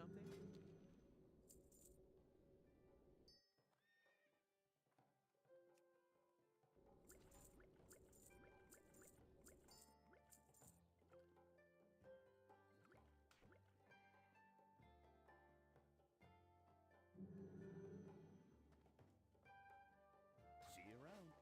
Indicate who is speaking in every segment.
Speaker 1: something? See you around.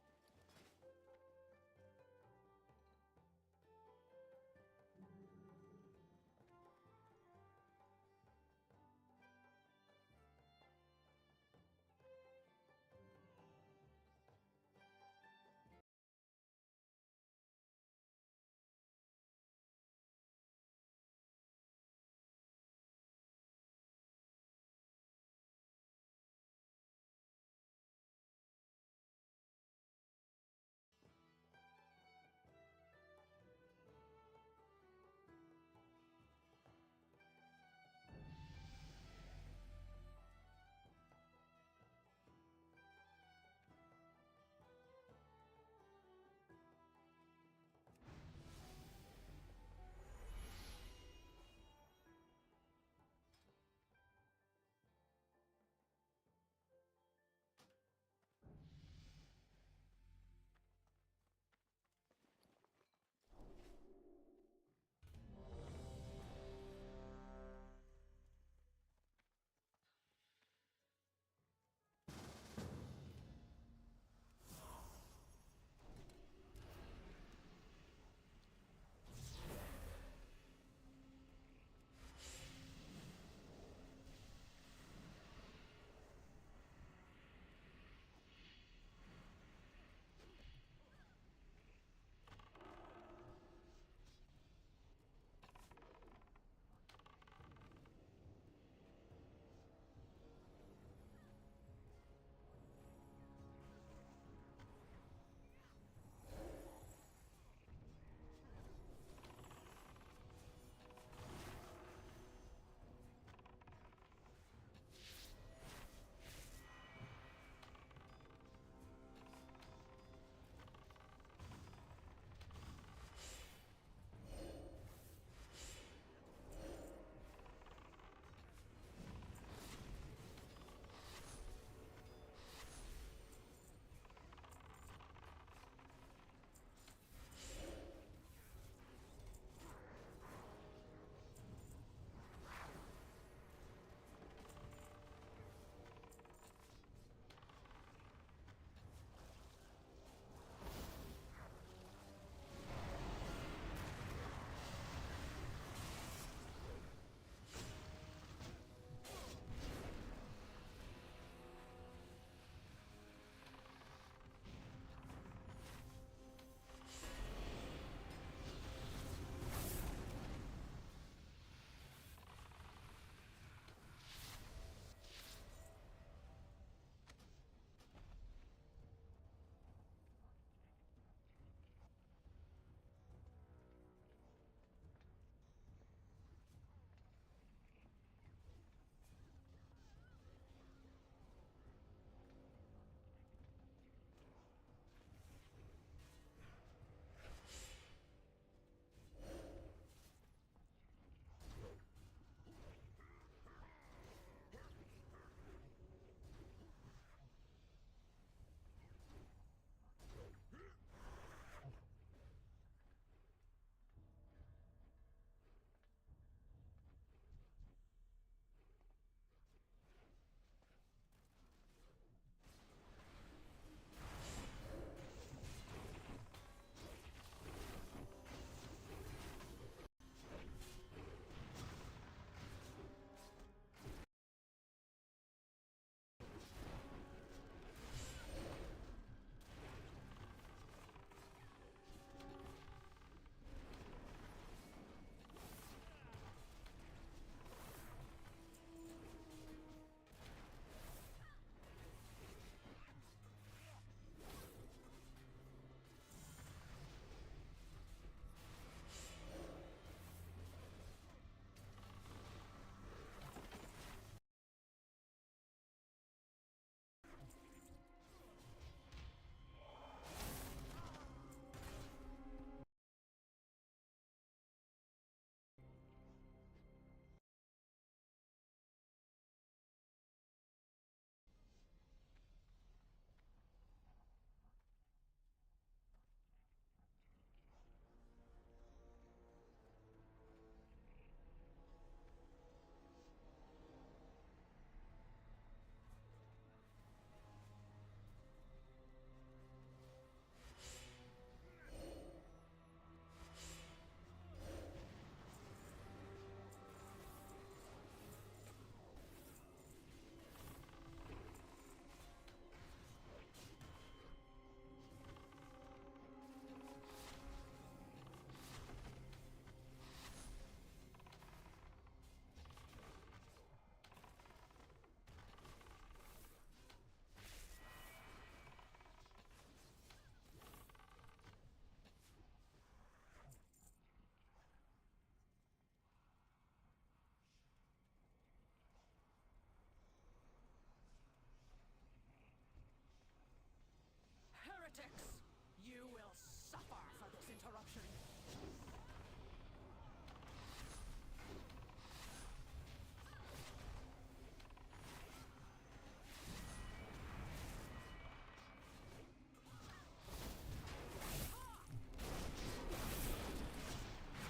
Speaker 1: suffer for this interruption.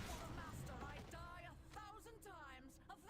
Speaker 1: For the master, I die 1,000 times. 1,000!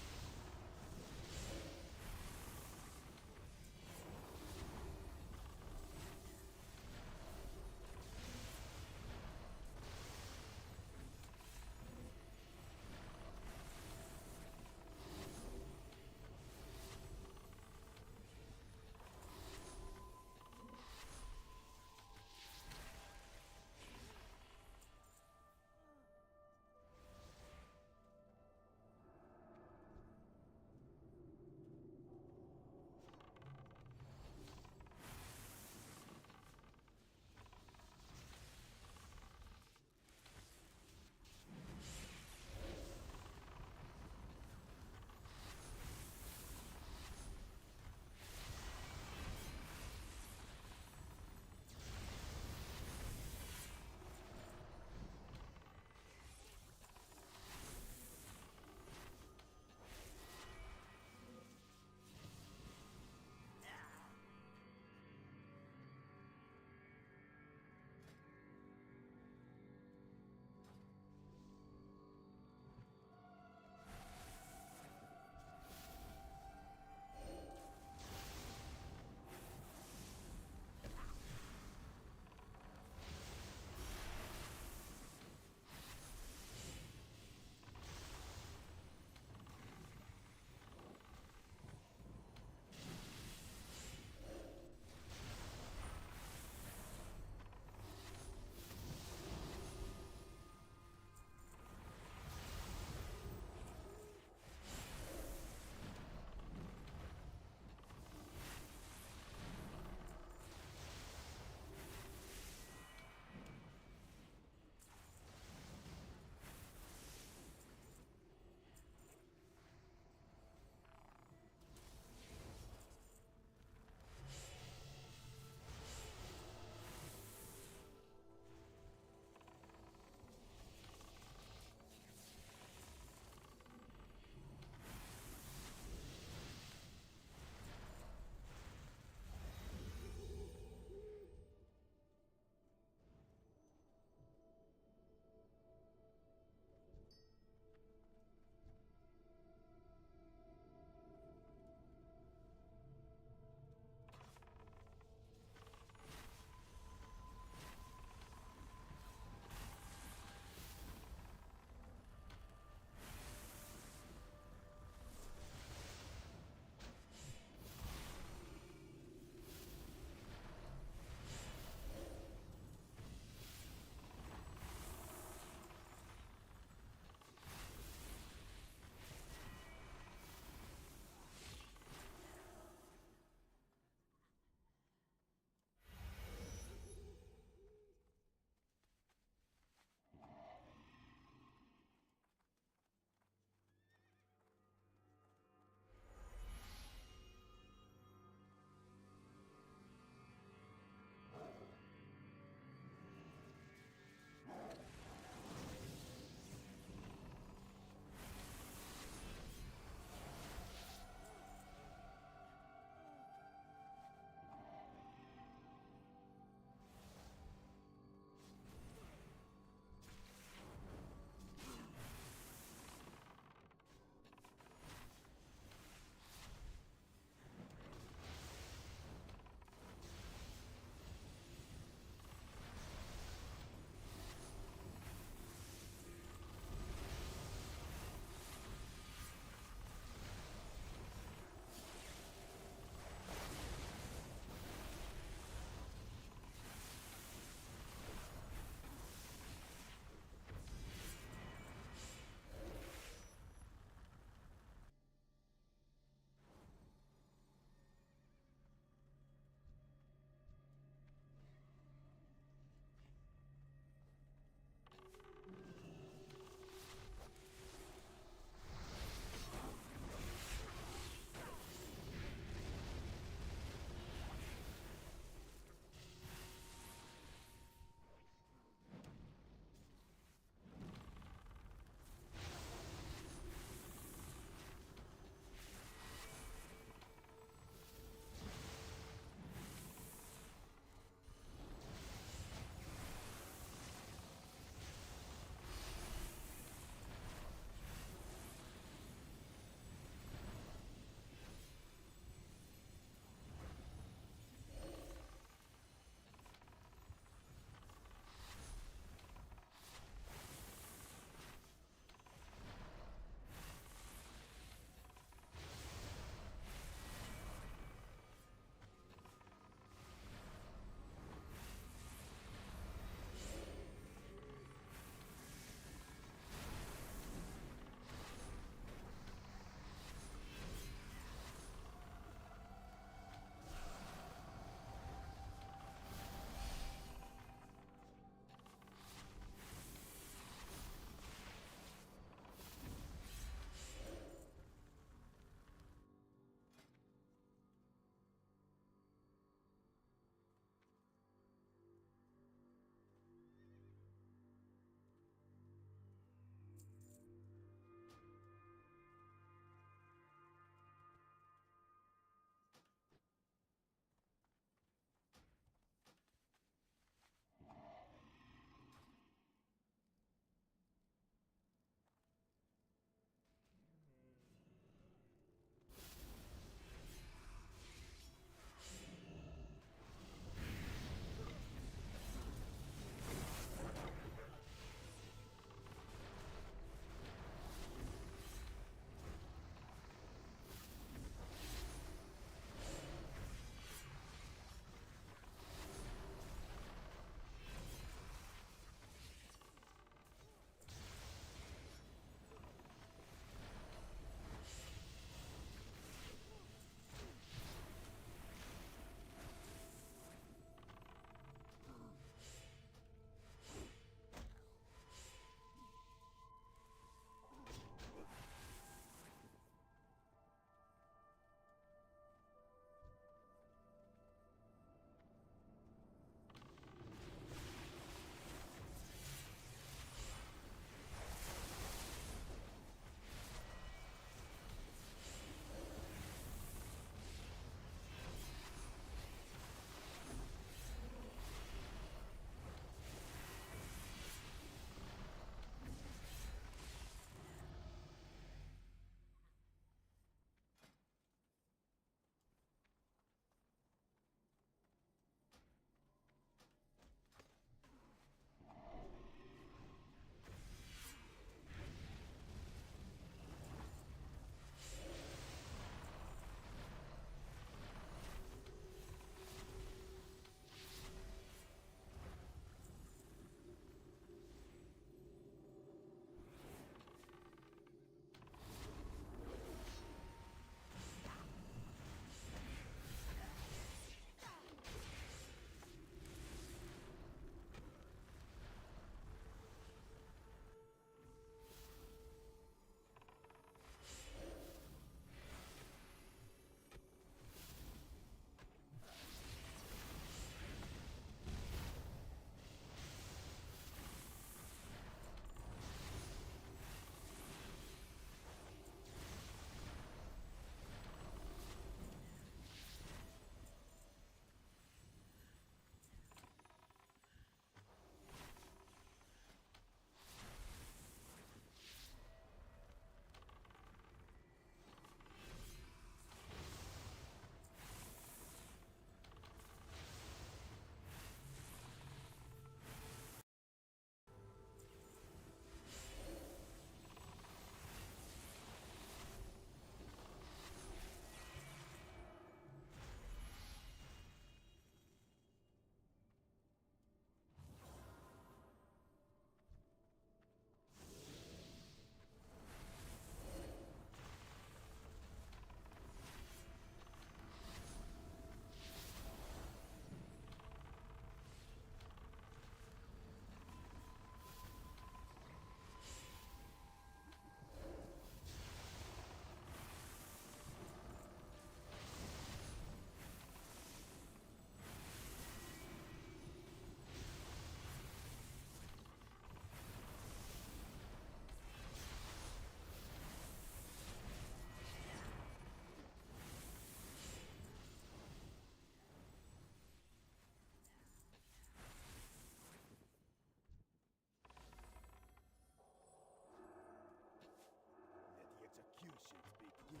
Speaker 2: patience begin.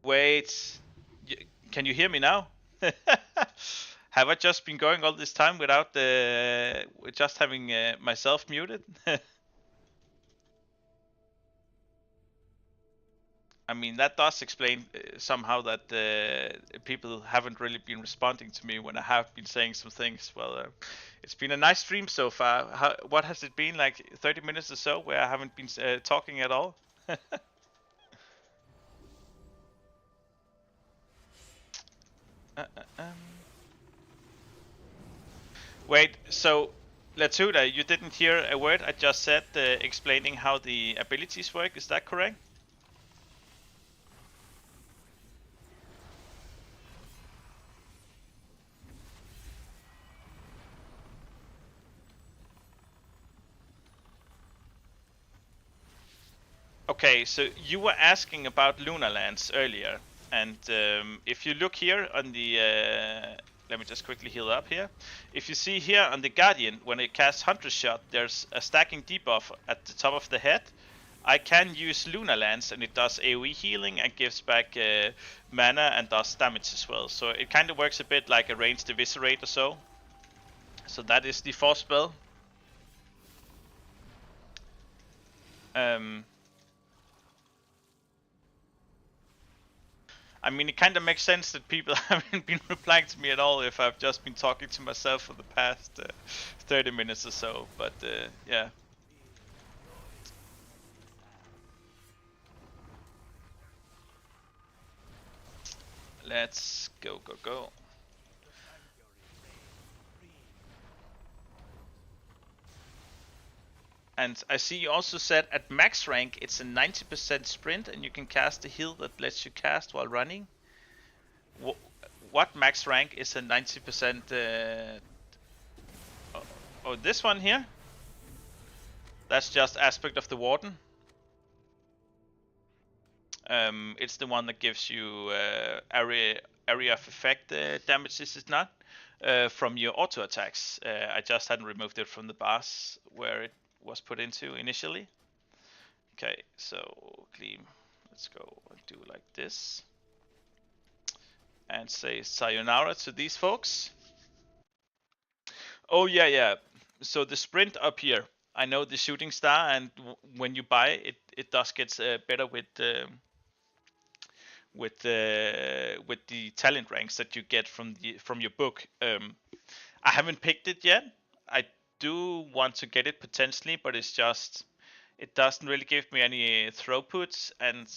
Speaker 2: Wait, can you hear me now? Have I just been going all this time without just having myself muted? I mean, that does explain somehow that people haven't really been responding to me when I have been saying some things. Well, it's been a nice stream so far. What has it been, like 30 minutes or so, where I haven't been talking at all? Uh, uh, um. Wait, so Latuda, you didn't hear a word I just said explaining how the abilities work, is that correct? Okay, so you were asking about Lunar Lands earlier, and if you look here on the, let me just quickly heal up here. If you see here on the Guardian, when it casts Hunter Shot, there's a stacking debuff at the top of the head. I can use Lunar Lance, and it does AoE healing and gives back mana and does damage as well. So it kind of works a bit like a ranged Eviscerate or so. So that is the fourth spell. I mean, it kind of makes sense that people haven't been replying to me at all if I've just been talking to myself for the past 30 minutes or so. But yeah. Let's go, go, go. And I see you also said at max rank it's a 90% sprint and you can cast a heal that lets you cast while running. What max rank is a 90%? Oh, this one here? That's just Aspect of the Warden. It's the one that gives you area of effect damage, is it not? From your auto attacks. I just hadn't removed it from the bars where it was put into initially. Okay, so Gleam. Let's go and do like this. And say sayonara to these folks. Oh yeah. So the sprint up here. I know the shooting star, and when you buy it, it does get better with the talent ranks that you get from your book. I haven't picked it yet. I do want to get it potentially, but it's just it doesn't really give me any throughputs, and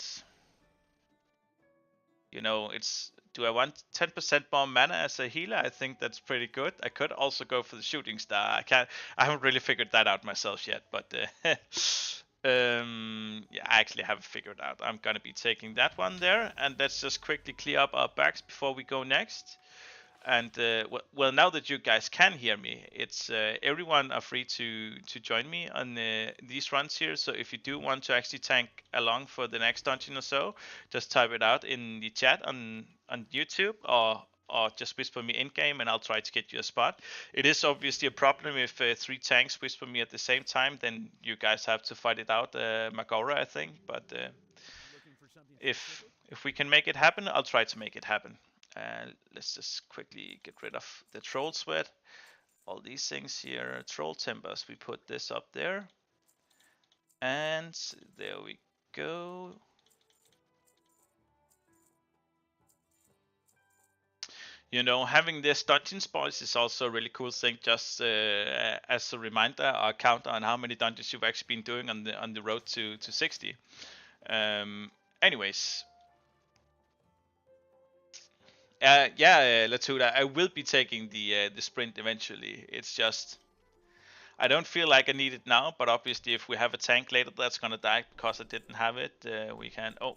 Speaker 2: you know, it's do I want 10% more mana as a healer? I think that's pretty good. I could also go for the shooting star. I haven't really figured that out myself yet, but yeah, I actually haven't figured out. I'm gonna be taking that one there, and let's just quickly clear up our backs before we go next. And well, now that you guys can hear me, it's everyone are free to join me on these runs here. So if you do want to actually tank along for the next dungeon or so, just type it out in the chat on YouTube, or just whisper me in game, and I'll try to get you a spot. It is obviously a problem if 3 tanks whisper me at the same time, then you guys have to fight it out, Magora, I think. But if we can make it happen, I'll try to make it happen. Let's just quickly get rid of the troll sweat. All these things here, troll timbers, we put this up there. And there we go. You know, having this dungeon spoils is also a really cool thing, just as a reminder or counter on how many dungeons you've actually been doing on the road to 60. Anyways, yeah, Latuda, I will be taking the sprint eventually. It's just I don't feel like I need it now, but obviously if we have a tank later that's gonna die because I didn't have it, we can. Oh,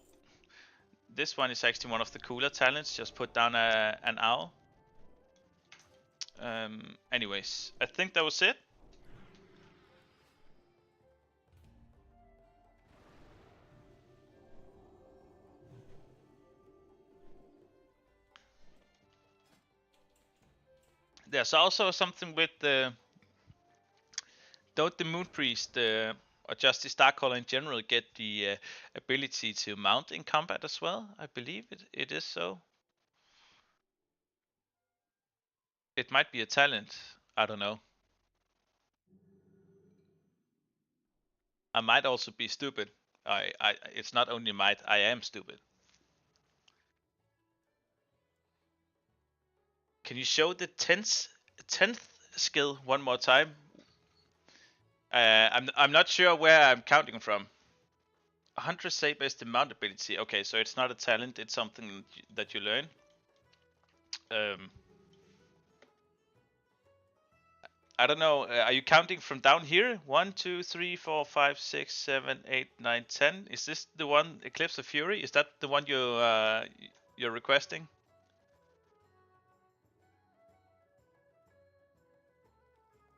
Speaker 2: this one is actually one of the cooler talents. Just put down an owl. Anyways, I think that was it. There's also something with the don't the Moon Priest Or just the Starcaller in general get the ability to mount in combat as well? I believe it is so. It might be a talent. I don't know. I might also be stupid. It's not only might, I am stupid. Can you show the 10th skill one more time? I'm not sure where I'm counting from. Hunter Saber is the mount ability. Okay, so it's not a talent, it's something that you learn. I don't know. Are you counting from down here? 1, 2, 3, 4, 5, 6, 7, 8, 9, 10. Is this the one, Eclipse of Fury? Is that the one you're requesting?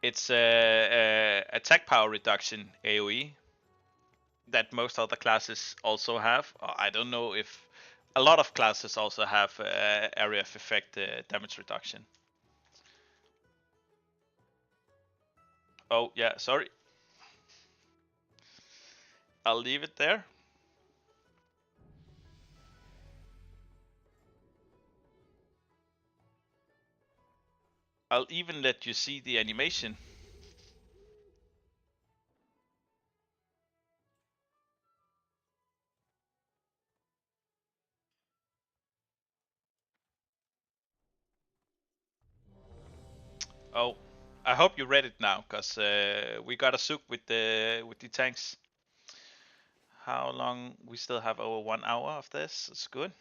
Speaker 2: It's attack power reduction AOE that most other classes also have. I don't know if a lot of classes also have area of effect damage reduction. Oh yeah, sorry. I'll leave it there. I'll even let you see the animation. Oh, I hope you read it now, cause we got a souk with the tanks. How long? We still have over 1 hour of this. It's good.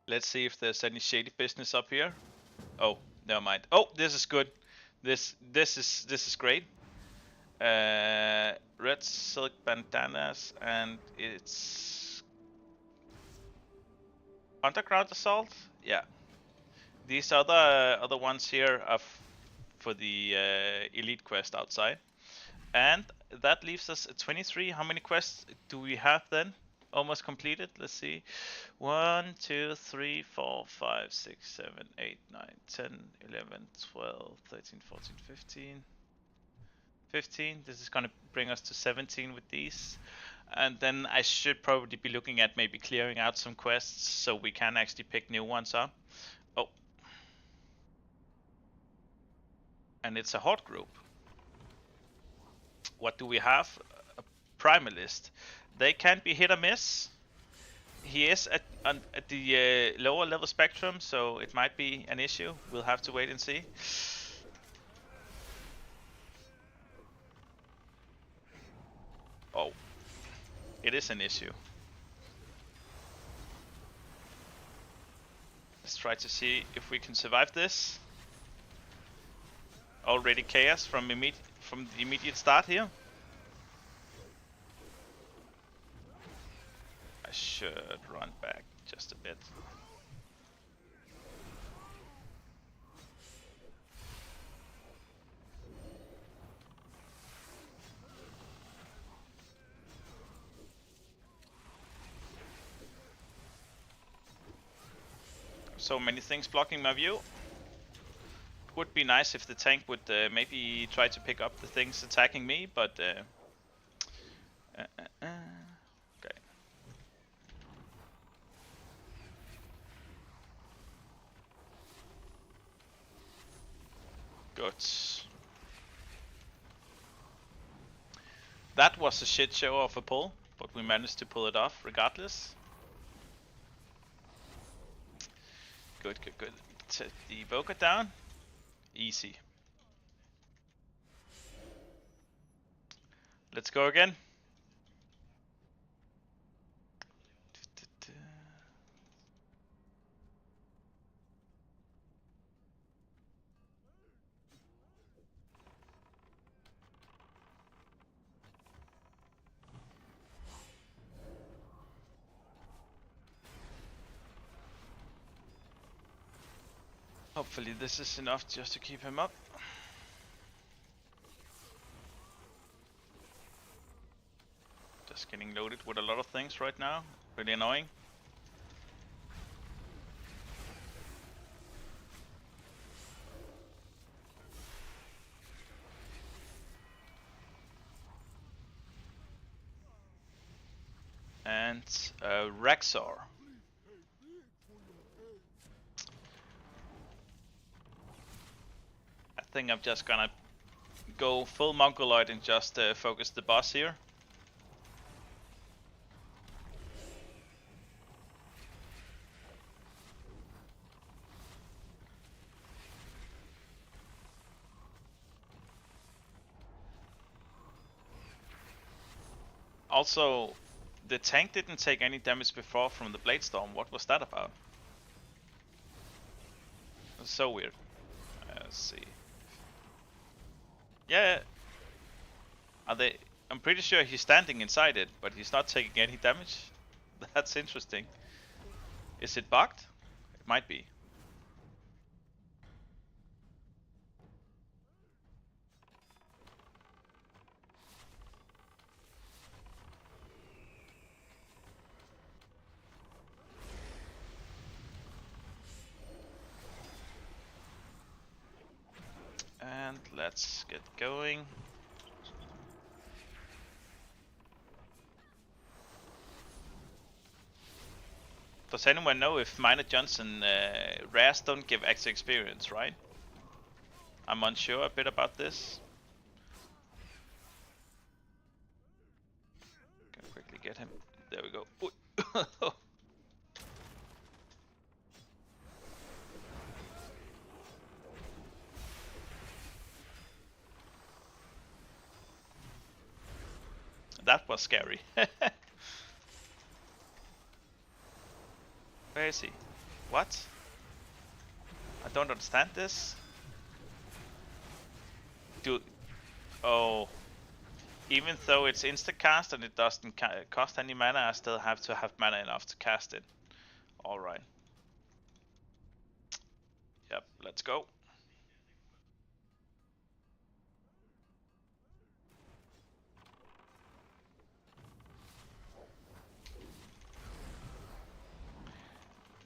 Speaker 2: Let's see if there's any shady business up here. Oh, never mind. Oh, this is good. This is great. Red silk bandanas, and it's underground assault. Yeah, these other ones here are for the elite quest outside, and that leaves us at 23. How many quests do we have then? Almost completed. Let's see. 1, 2, 3, 4, 5, 6, 7, 8, 9, 10, 11, 12, 13, 14, 15. 15. This is going to bring us to 17 with these. And then I should probably be looking at maybe clearing out some quests so we can actually pick new ones up. Oh. And it's a horde group. What do we have? A primalist. They can be hit or miss. He is at the lower level spectrum, so it might be an issue. We'll have to wait and see. Oh, it is an issue. Let's try to see if we can survive this. Already chaos from the immediate start here. I should run back just a bit. So many things blocking my view. It would be nice if the tank would maybe try to pick up the things attacking me, but okay. Good. That was a shit show of a pull, but we managed to pull it off regardless. Good, good, good. Set the evoker down. Easy. Let's go again. Hopefully this is enough just to keep him up. Just getting loaded with a lot of things right now. Really annoying. and Rexor. I think I'm just gonna go full Mongoloid and just focus the boss here. Also, the tank didn't take any damage before from the Blade Storm. What was that about? It was so weird. Let's see. Yeah, are they? I'm pretty sure he's standing inside it, but he's not taking any damage. That's interesting. Is it bugged? It might be. And let's get going. Does anyone know if Minor Johnson rares don't give extra experience, right? I'm unsure a bit about this. Can quickly get him. There we go. That was scary. Where is he? What? I don't understand this. Dude. Oh. Even though it's insta-cast and it doesn't cost any mana, I still have to have mana enough to cast it. Alright. Yep, let's go.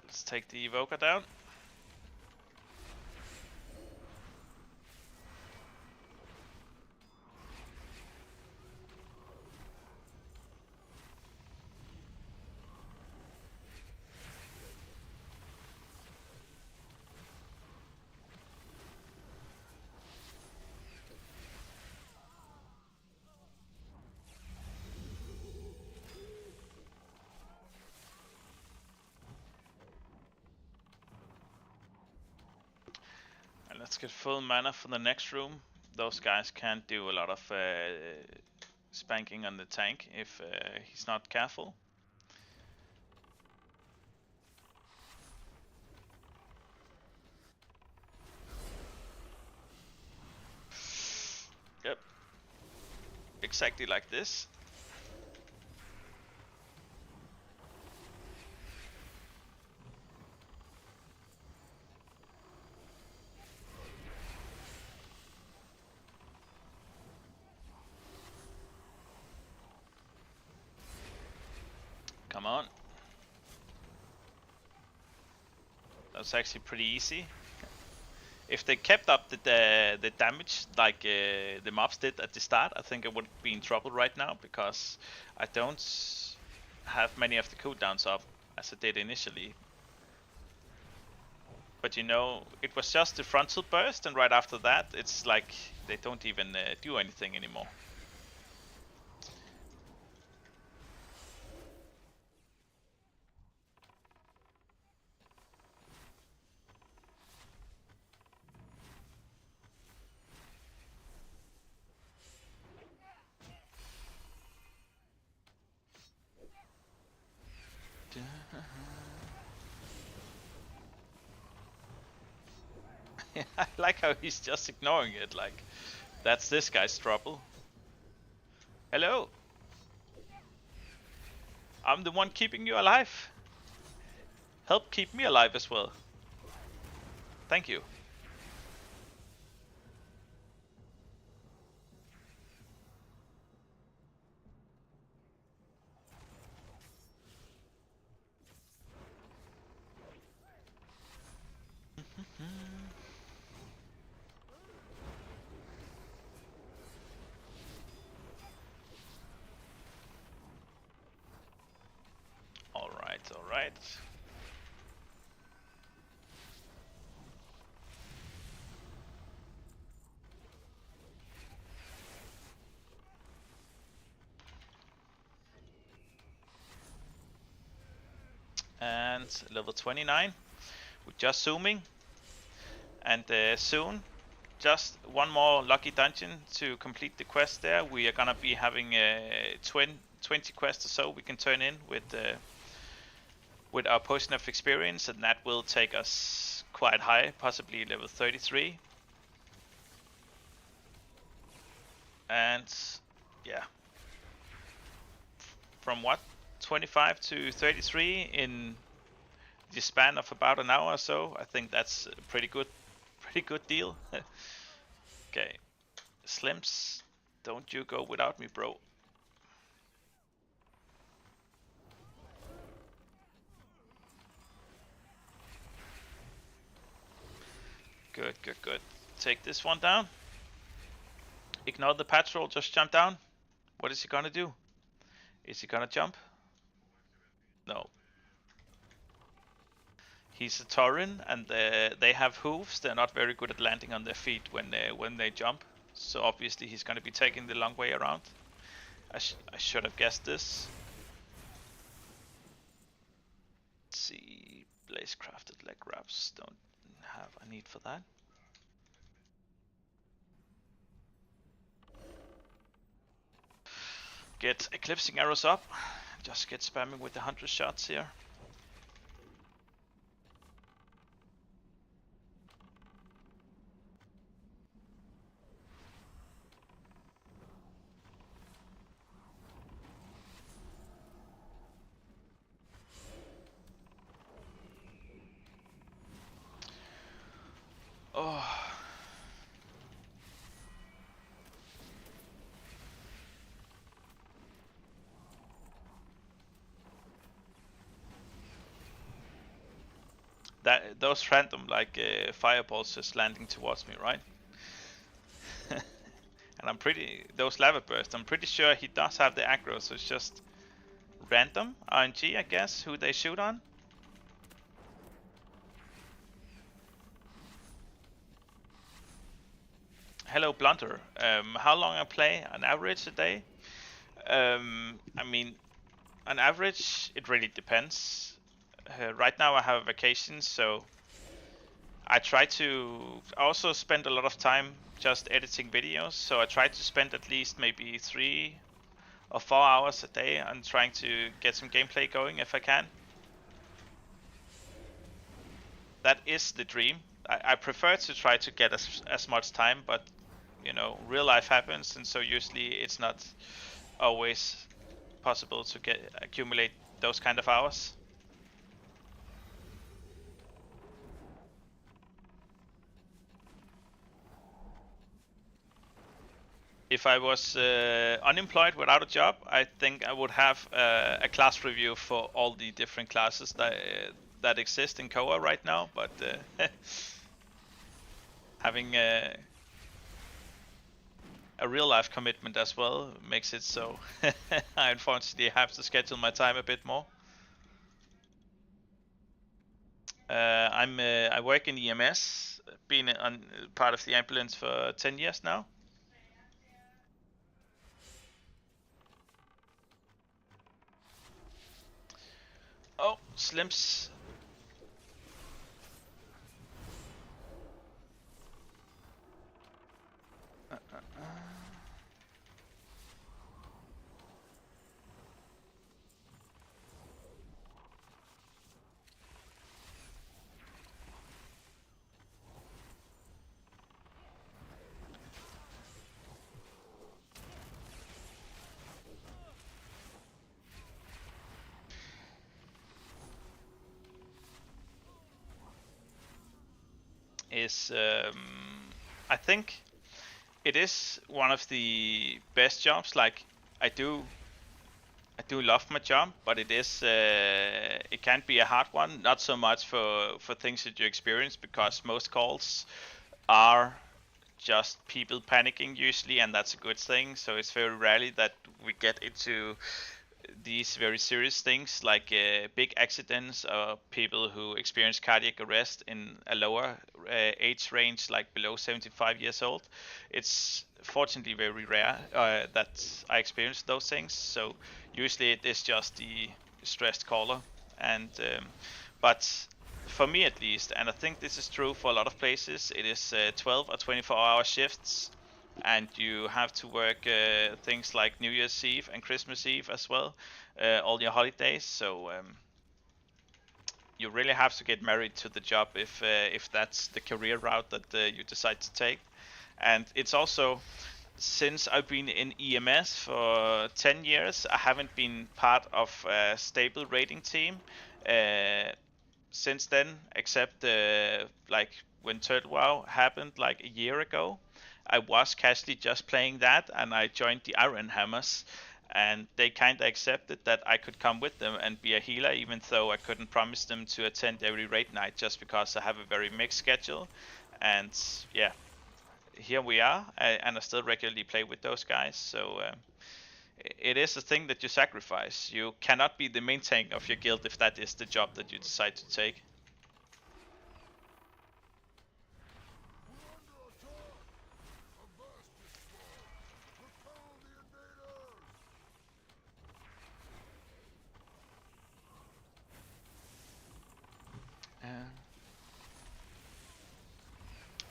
Speaker 2: Let's take the Evoker down. And let's get full mana for the next room. Those guys can't do a lot of spanking on the tank if he's not careful. Yep. Exactly like this. Come on. That's actually pretty easy. If they kept up the damage like the mobs did at the start, I think I would be in trouble right now because I don't have many of the cooldowns up as I did initially. But you know, it was just the frontal burst, and right after that, it's like they don't even do anything anymore. I like how he's just ignoring it, like, that's this guy's trouble. Hello! I'm the one keeping you alive. Help keep me alive as well. Thank you. right. And level 29. We're just zooming. And soon, just one more lucky dungeon to complete the quest there. We are gonna be having 20 quests or so we can turn in with our potion of experience, and that will take us quite high, possibly level 33. And yeah, from what, 25 to 33 in the span of about an hour or so. I think that's a pretty good deal. Okay, Slims, don't you go without me, bro. Good, good, good. Take this one down. Ignore the patrol, just jump down. What is he gonna do? Is he gonna jump? No. He's a Tauren, and they have hooves. They're not very good at landing on their feet when they jump. So obviously he's gonna be taking the long way around. I should have guessed this. Let's see, blaze crafted leg wraps. Don't have a need for that. Get eclipsing arrows up. Just get spamming with the 100 shots here. Oh. Those random like fireballs just landing towards me, right? And those lava bursts, I'm pretty sure he does have the aggro, so it's just random RNG, I guess, who they shoot on. Hello, Blunter. How long I play? On average a day? I mean, on average, it really depends. Right now I have a vacation, so I also spend a lot of time just editing videos, so I try to spend at least maybe 3 or 4 hours a day on trying to get some gameplay going if I can. That is the dream. I prefer to try to get as much time, but you know, real life happens, and so usually it's not always possible to accumulate those kind of hours. If I was unemployed without a job, I think I would have a class review for all the different classes that exist in Koa right now. But having a real life commitment as well makes it so I unfortunately have to schedule my time a bit more. I work in EMS, been part of the ambulance for 10 years now. Oh, Slims. Is I think it is one of the best jobs. Like I do love my job, but it can be a hard one. Not so much for things that you experience, because most calls are just people panicking usually, and that's a good thing. So it's very rarely that we get into these very serious things like big accidents or people who experience cardiac arrest in a lower age range, like below 75 years old. It's fortunately very rare that I experience those things. So usually it is just the stressed caller, and but for me at least, and I think this is true for a lot of places, it is 12 or 24-hour shifts, and you have to work things like New Year's Eve and Christmas Eve as well, all your holidays. So you really have to get married to the job if that's the career route that you decide to take. And it's also, since I've been in EMS for 10 years, I haven't been part of a stable rating team since then, except like when Turtle WoW happened like a year ago. I was casually just playing that, and I joined the Iron Hammers, and they kind of accepted that I could come with them and be a healer, even though I couldn't promise them to attend every raid night, just because I have a very mixed schedule. And yeah, here we are, and I still regularly play with those guys. So it is a thing that you sacrifice. You cannot be the main tank of your guild if that is the job that you decide to take.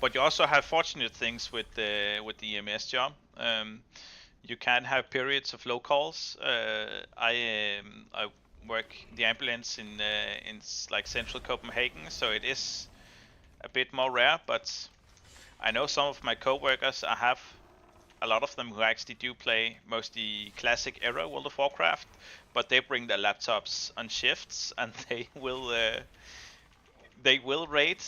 Speaker 2: But you also have fortunate things with the EMS job. You can have periods of low calls. I work the ambulance in like central Copenhagen, so it is a bit more rare. But I know some of my coworkers. I have a lot of them who actually do play mostly classic era World of Warcraft, but they bring their laptops on shifts and they will raid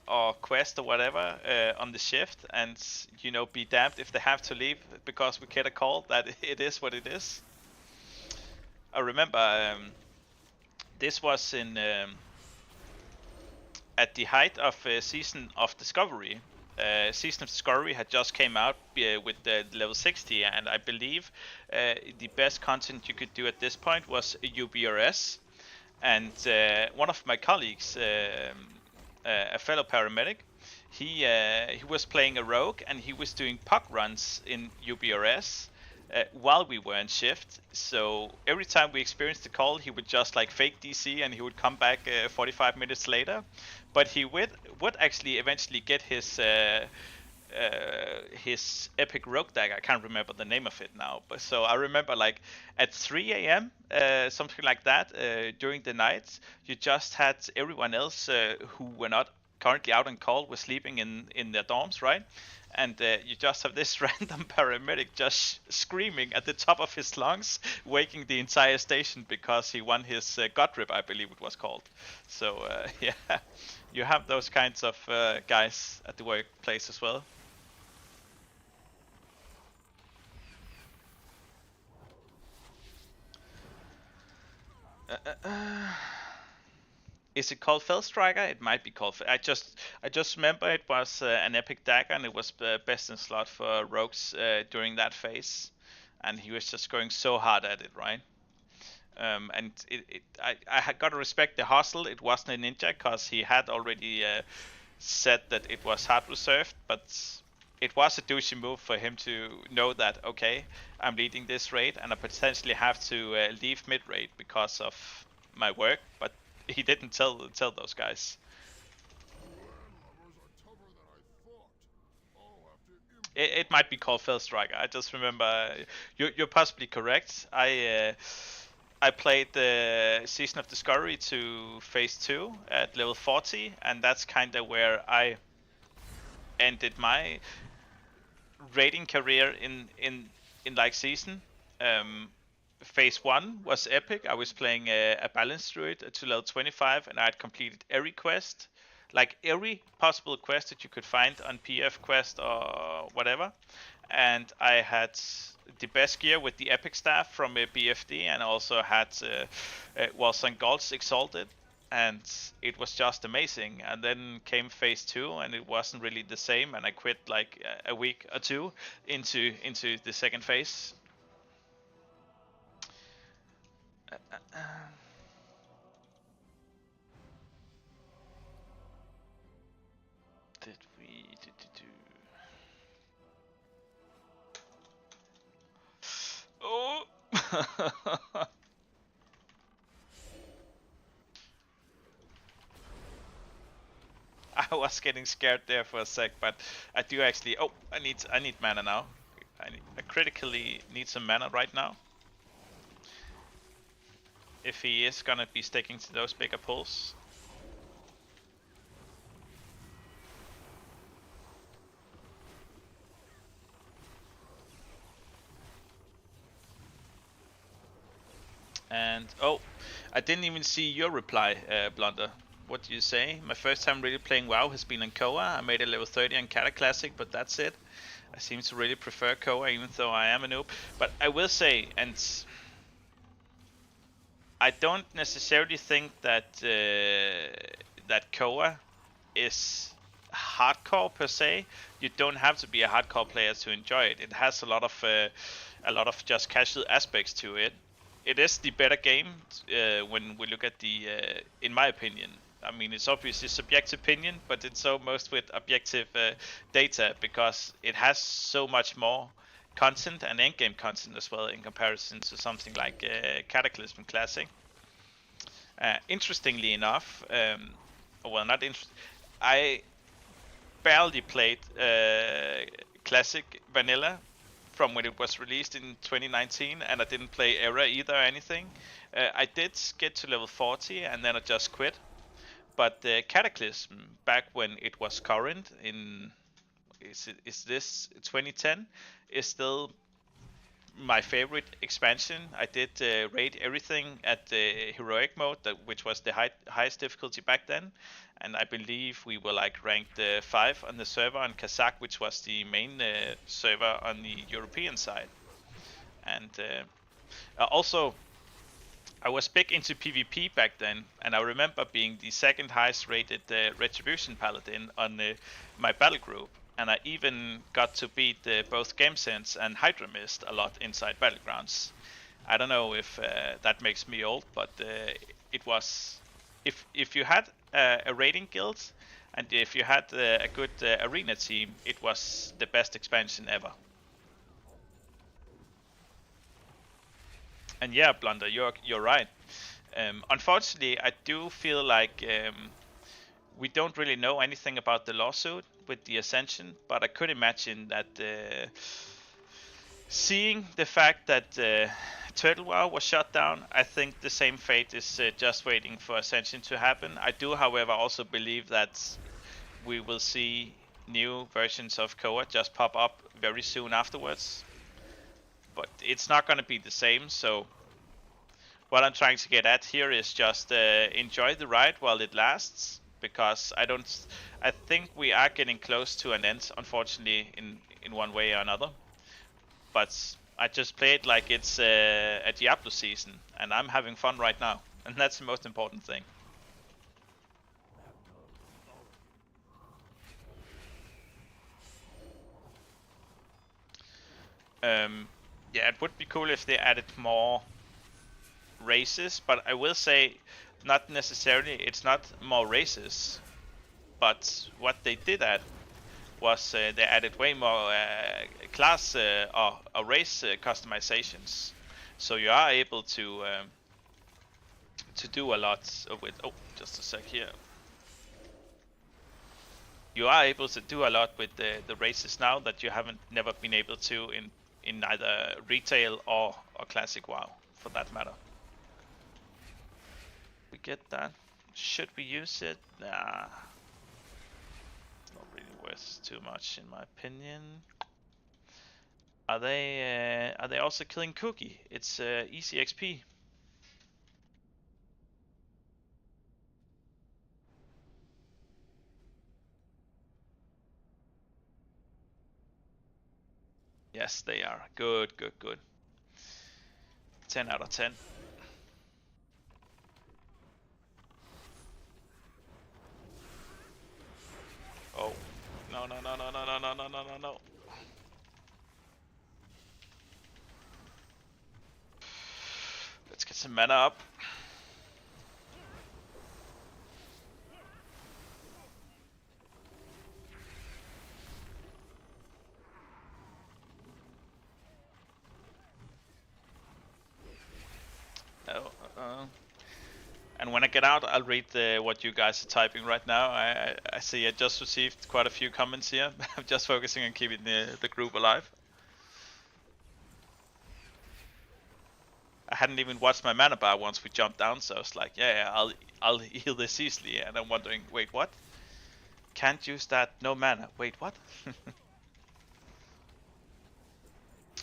Speaker 2: or quest or whatever on the shift, and be damned if they have to leave because we get a call that it is what it is. I remember this was in at the height of Season of Discovery. Season of Discovery had just came out with the level 60, and I believe the best content you could do at this point was UBRS. And one of my colleagues, a fellow paramedic, he was playing a rogue, and he was doing puck runs in UBRS while we were in shift. So every time we experienced a call, he would just like fake DC, and he would come back 45 minutes later. But he would actually eventually get his epic rogue dagger. I can't remember the name of it now, but so I remember like at 3 a.m. Something like that during the night, you just had everyone else who were not currently out on call was sleeping in their dorms, right? And you just have this random paramedic just screaming at the top of his lungs, waking the entire station because he won his gut rip, I believe it was called. So yeah, you have those kinds of guys at the workplace as well. Is it called Felstriker? It might be called. I just remember it was an epic dagger, and it was best in slot for rogues during that phase, and he was just going so hard at it, right? And I had got to respect the hustle. It wasn't a ninja because he had already said that it was hard reserved, but it was a douchey move for him to know that, okay, I'm leading this raid and I potentially have to leave mid raid because of my work, but he didn't tell those guys. It might be called Fell Striker. I just remember you're possibly correct. I played the Season of Discovery to Phase 2 at level 40, and that's kind of where I ended my raiding career in like Season. Phase 1 was epic. I was playing a balance druid to level 25, and I had completed every quest, like every possible quest that you could find on PF Quest or whatever. And I had the best gear with the epic staff from BFD, and also had Walsang Gulch Exalted, and it was just amazing. And then came phase 2, and it wasn't really the same, and I quit like a week or two into the second phase. Uh, uh, uh. Did we do? Oh! I was getting scared there for a sec, but I do actually. Oh, I need mana now. I critically need some mana right now. If he is gonna be sticking to those bigger pulls. And oh, I didn't even see your reply, Blunder. What do you say? My first time really playing WoW has been on Koa. I made a level 30 on Kata Classic, but that's it. I seem to really prefer Koa, even though I am a noob. But I will say, and I don't necessarily think that that Koa is hardcore per se. You don't have to be a hardcore player to enjoy it. It has a lot of just casual aspects to it. It is the better game when we look at the, in my opinion. I mean, it's obviously subjective opinion, but it's almost with objective data because it has so much more content and endgame content as well in comparison to something like Cataclysm Classic. Interestingly enough, well, not interesting. I barely played Classic Vanilla from when it was released in 2019, and I didn't play Era either or anything. I did get to level 40, and then I just quit. But Cataclysm, back when it was current in is this 2010, is still my favorite expansion. I did raid everything at the heroic mode, which was the highest difficulty back then, and I believe we were like ranked 5 on the server on Kazakh, which was the main server on the European side. And also, I was big into PvP back then, and I remember being the second highest rated Retribution Paladin on my battle group. And I even got to beat both GameSense and Hydra Mist a lot inside Battlegrounds. I don't know if that makes me old, but it was. If you had a raiding guild and if you had a good arena team, it was the best expansion ever. And yeah, Blunder, you're right. Unfortunately, I do feel like we don't really know anything about the lawsuit with the Ascension, but I could imagine that seeing the fact that Turtle Wow was shut down, I think the same fate is just waiting for Ascension to happen. I do, however, also believe that we will see new versions of Koa just pop up very soon afterwards. But it's not going to be the same, so what I'm trying to get at here is just enjoy the ride while it lasts, because I think we are getting close to an end, unfortunately, in one way or another. But I just play it like it's a Diablo season, and I'm having fun right now, and that's the most important thing. Yeah, it would be cool if they added more races, but I will say, not necessarily, it's not more races, but what they did add was they added way more class or race customizations, so you are able to do a lot with. Oh, just a sec here. You are able to do a lot with the races now that you haven't never been able to in either retail or classic WoW, for that matter. We get that. Should we use it? Nah. It's not really worth too much in my opinion. Are they also killing Cookie? It's easy XP. Yes, they are. Good, good, good. 10 out of 10. Oh. No, no, no, no, no, no, no, no, no, no, no. Let's get Get some mana up. Oh, and when I get out, I'll read what you guys are typing right now. I see I just received quite a few comments here. I'm just focusing on keeping the group alive. I hadn't even watched my mana bar once we jumped down, so I was like, yeah, I'll heal this easily. And I'm wondering, wait, what? Can't use that, no mana. Wait, what?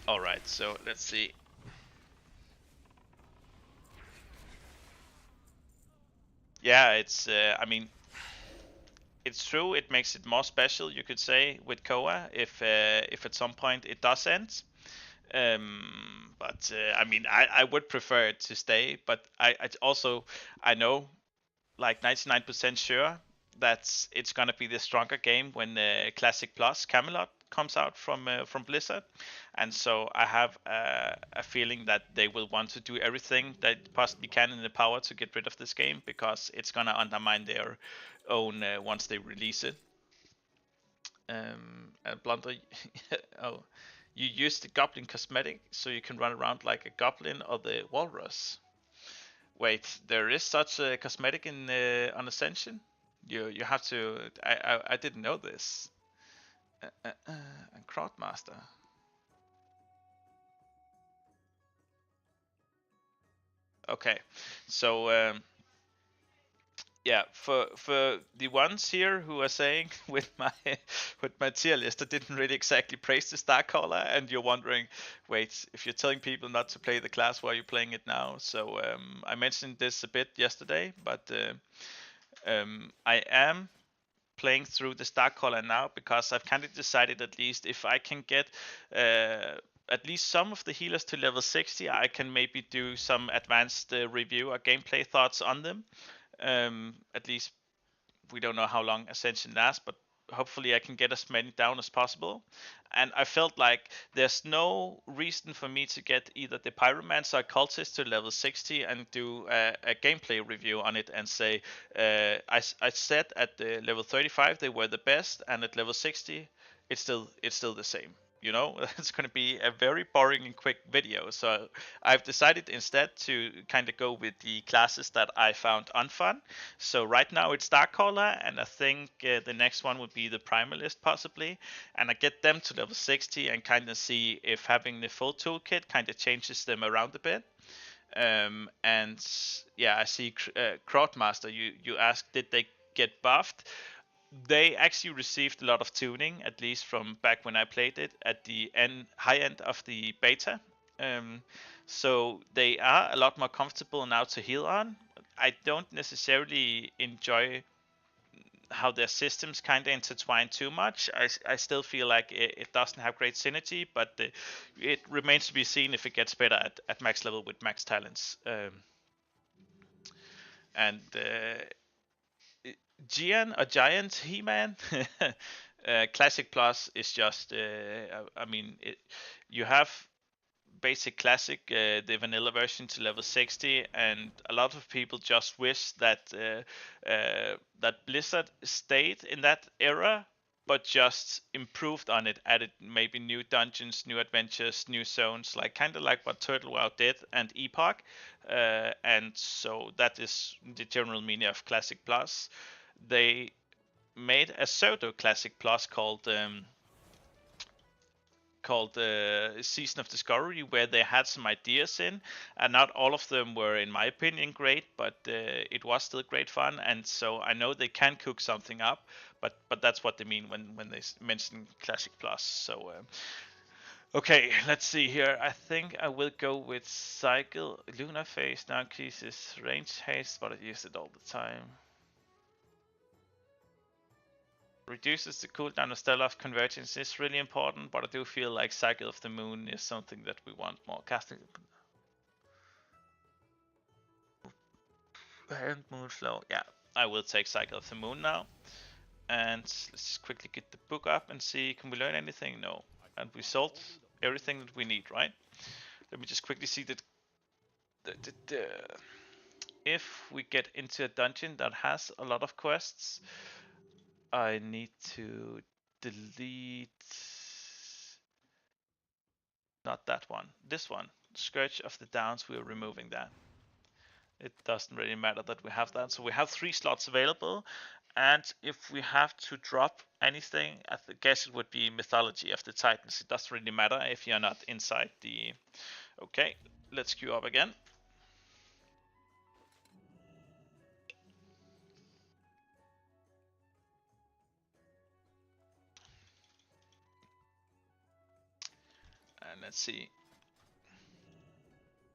Speaker 2: Alright, so let's see. Yeah, it's, I mean, it's true, it makes it more special, you could say, with Koa, if at some point it does end. But I mean, I would prefer it to stay, but I also, I know, like 99% sure that it's gonna be the stronger game when Classic Plus Camelot comes out from Blizzard, and so I have a feeling that they will want to do everything that possibly can in the power to get rid of this game, because it's gonna undermine their own once they release it. Blunder, oh, you use the Goblin cosmetic so you can run around like a Goblin or the Walrus. Wait, there is such a cosmetic in on Ascension? You have to. I didn't know this. And Crowdmaster. Okay, so yeah, for the ones here who are saying with my tier list, I didn't really exactly praise the Starcaller, and you're wondering, wait, if you're telling people not to play the class, why are you playing it now? So I mentioned this a bit yesterday, but I am playing through the Starcaller now because I've kind of decided, at least if I can get at least some of the healers to level 60, I can maybe do some advanced review or gameplay thoughts on them. At least we don't know how long Ascension lasts, but hopefully I can get as many down as possible. And I felt like there's no reason for me to get either the Pyromancer or Cultist to level 60 and do a gameplay review on it and say, I said at the level 35 they were the best, and at level 60 it's still the same. You know, it's going to be a very boring and quick video. So I've decided instead to kind of go with the classes that I found unfun. So right now it's Starcaller, and I think the next one would be the Primalist possibly. And I get them to level 60 and kind of see if having the full toolkit kind of changes them around a bit. And yeah, I see Crowdmaster. You asked, did they get buffed? They actually received a lot of tuning, at least from back when I played it at the high end of the beta. Um, so they are a lot more comfortable now to heal on. I don't necessarily enjoy how their systems kind of intertwine too much. I still feel like it doesn't have great synergy, but it remains to be seen if it gets better at max level with max talents. And Gian, a giant He-Man. Classic Plus is just, I mean, you have basic classic, the vanilla version to level 60, and a lot of people just wish that that Blizzard stayed in that era, but just improved on it, added maybe new dungeons, new adventures, new zones, like kind of like what Turtle Wow did and Epoch. And so that is the general meaning of Classic Plus. They made a pseudo Classic Plus called Season of Discovery, where they had some ideas in, and not all of them were, in my opinion, great, but it was still great fun. And so I know they can cook something up, but that's what they mean when they mention Classic Plus. So okay, let's see here. I think I will go with Cycle. Luna Phase now increases range haste, but I use it all the time. Reduces the cooldown of Stellar Convergence is really important, but I do feel like Cycle of the Moon is something that we want more casting. And Moonflow, yeah, I will take Cycle of the Moon now. And let's just quickly get the book up and see, can we learn anything? No. And we sold everything that we need, right? Let me just quickly see that If we get into a dungeon that has a lot of quests, I need to delete not that one, this one. Scourge of the Downs, we're removing that. It doesn't really matter that we have that. So we have 3 slots available, and if we have to drop anything, I guess it would be Mythology of the Titans. It doesn't really matter if you're not inside the... Okay, let's queue up again. And let's see.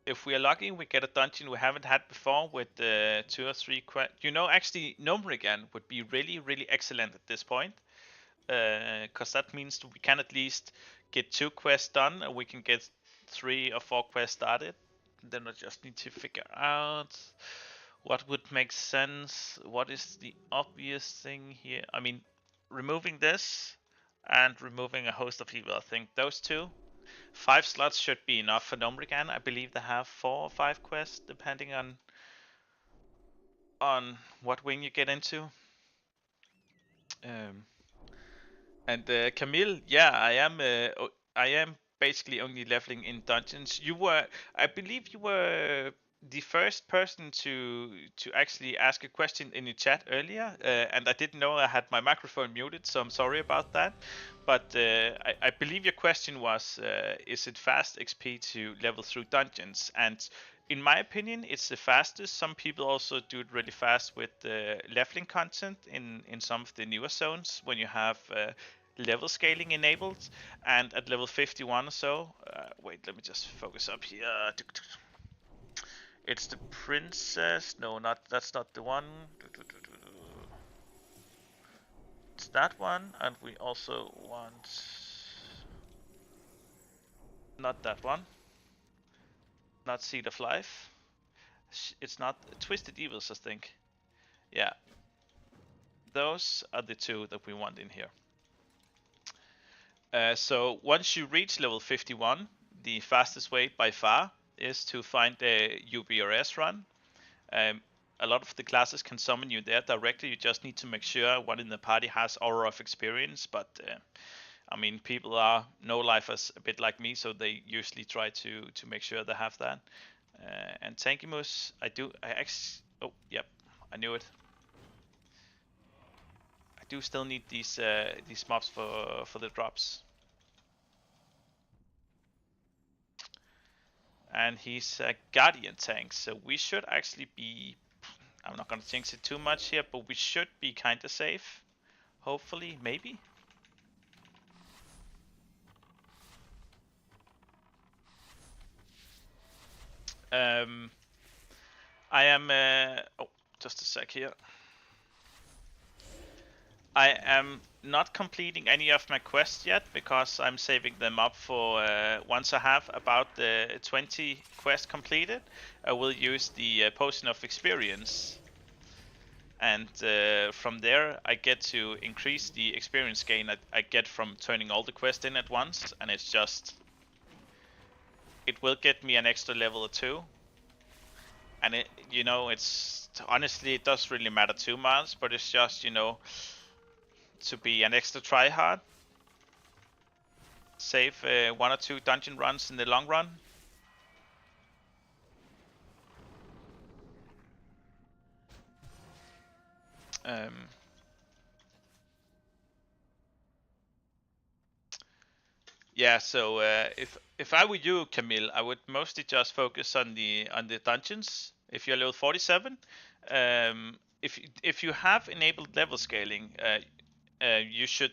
Speaker 2: If we are lucky, we get a dungeon we haven't had before with 2 or 3 quests. You know, actually, Gnome again would be really, really excellent at this point. Because that means we can at least get 2 quests done, and we can get 3 or 4 quests started. Then I just need to figure out what would make sense. What is the obvious thing here? I mean, removing this and removing a host of people. I think those 2. 5 slots should be enough for Nomrigan. I believe they have 4 or 5 quests, depending on what wing you get into. And Camille, yeah, I am basically only leveling in dungeons. I believe you were the first person to actually ask a question in the chat earlier, and I didn't know I had my microphone muted, so I'm sorry about that. But I believe your question was, is it fast XP to level through dungeons? And in my opinion, it's the fastest. Some people also do it really fast with leveling content in some of the newer zones when you have level scaling enabled, and at level 51 or so, wait, let me just focus up here. It's the princess. No, that's not the one. It's that one, and we also want not that one. Not Seed of Life. It's not Twisted Evils, I think. Yeah, those are the 2 that we want in here. So once you reach level 51, the fastest way by far is to find a UBRS run. A lot of the classes can summon you there directly. You just need to make sure one in the party has Aura of Experience. But I mean, people are no-lifers a bit like me, so they usually try to make sure they have that. And Tankimus, oh, yep, I knew it. I do still need these mobs for the drops. And he's a Guardian tank, so we should actually be... I'm not gonna jinx it too much here, but we should be kinda safe. Hopefully, maybe? I am... oh, just a sec here. I am not completing any of my quests yet, because I'm saving them up for once I have about 20 quests completed. I will use the Potion of Experience. And from there I get to increase the experience gain I get from turning all the quests in at once, and it's just... It will get me an extra level or 2. And it, you know, it's... Honestly, it doesn't really matter too much, but it's just, you know, to be an extra tryhard. Save 1 or 2 dungeon runs in the long run. Yeah, so if I were you, Camille, I would mostly just focus on the dungeons. If you're level 47, if you have enabled level scaling, you should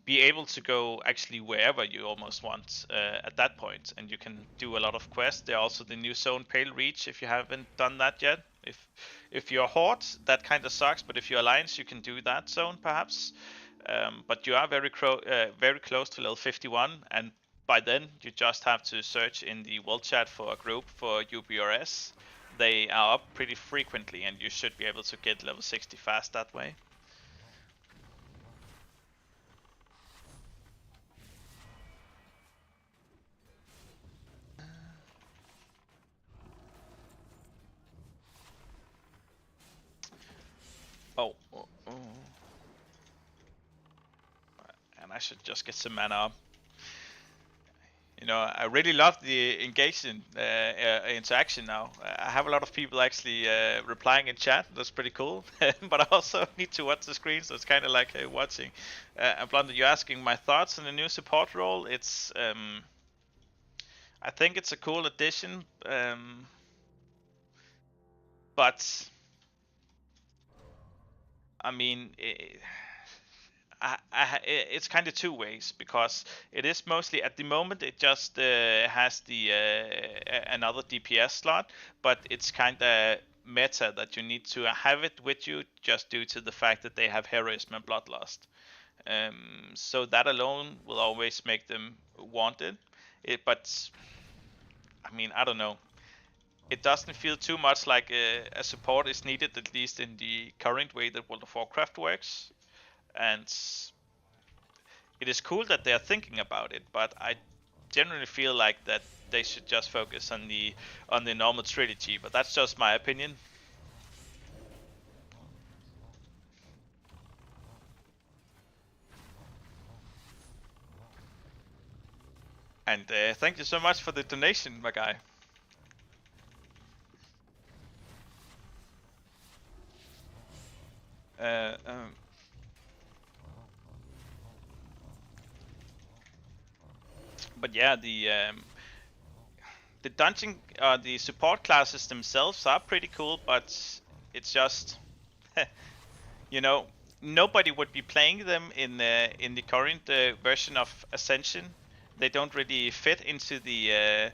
Speaker 2: be able to go actually wherever you almost want at that point, and you can do a lot of quests. There are also the new zone Pale Reach if you haven't done that yet. If you're Horde, that kind of sucks, but if you're Alliance, you can do that zone perhaps. But you are very close to level 51, and by then you just have to search in the world chat for a group for UBRS. They are up pretty frequently, and you should be able to get level 60 fast that way. should just get some mana up. You know, I really love the engagement interaction now. I have a lot of people actually replying in chat. That's pretty cool. But I also need to watch the screen, so it's kind of like watching. And Blunder, you're asking my thoughts on the new support role. It's, I think it's a cool addition, but I mean, it's kind of two ways, because it is mostly at the moment it just has the another DPS slot, but it's kind of meta that you need to have it with you just due to the fact that they have heroism and bloodlust. So that alone will always make them wanted. But I mean, I don't know. It doesn't feel too much like a support is needed, at least in the current way that World of Warcraft works. And it is cool that they are thinking about it, but I generally feel like that they should just focus on the normal trilogy. But that's just my opinion. And thank you so much for the donation, my guy. Uh, um, but yeah, the dungeon, the support classes themselves are pretty cool, but it's just, you know, nobody would be playing them in the current version of Ascension. They don't really fit into the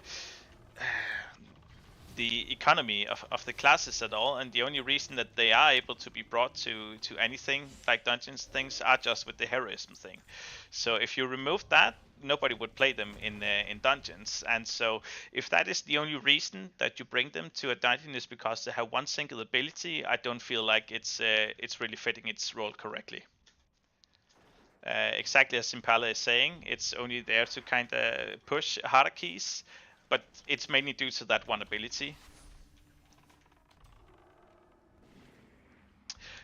Speaker 2: economy of the classes at all, and the only reason that they are able to be brought to anything like dungeons things are just with the heroism thing. So if you remove that, nobody would play them in dungeons. And so if that is the only reason that you bring them to a dungeon is because they have one single ability, I don't feel like it's really fitting its role correctly. Exactly as Impala is saying, it's only there to kind of push harder keys, but it's mainly due to that one ability.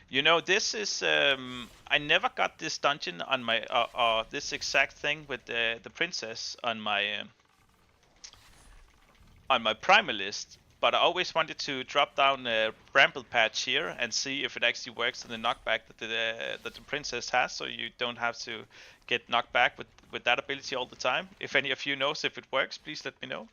Speaker 2: You know, this is I never got this dungeon on my this exact thing with the princess on my primal list, but I always wanted to drop down a bramble patch here and see if it actually works in the knockback that the princess has, so you don't have to get knocked back with that ability all the time. If any of you knows if it works, please let me know.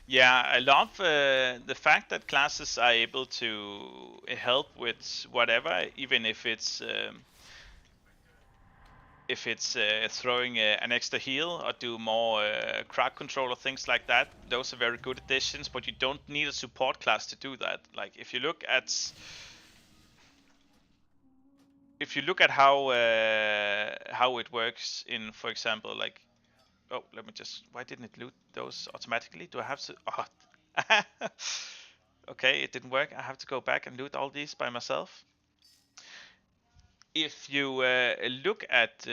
Speaker 2: Yeah, I love the fact that classes are able to help with whatever, even if it's throwing an extra heal or do more crowd control or things like that. Those are very good additions, but you don't need a support class to do that. Like if you look at how it works in, for example, like, oh, let me just, why didn't it loot those automatically? Do I have to? Oh. Okay, it didn't work. I have to go back and loot all these by myself. If you look at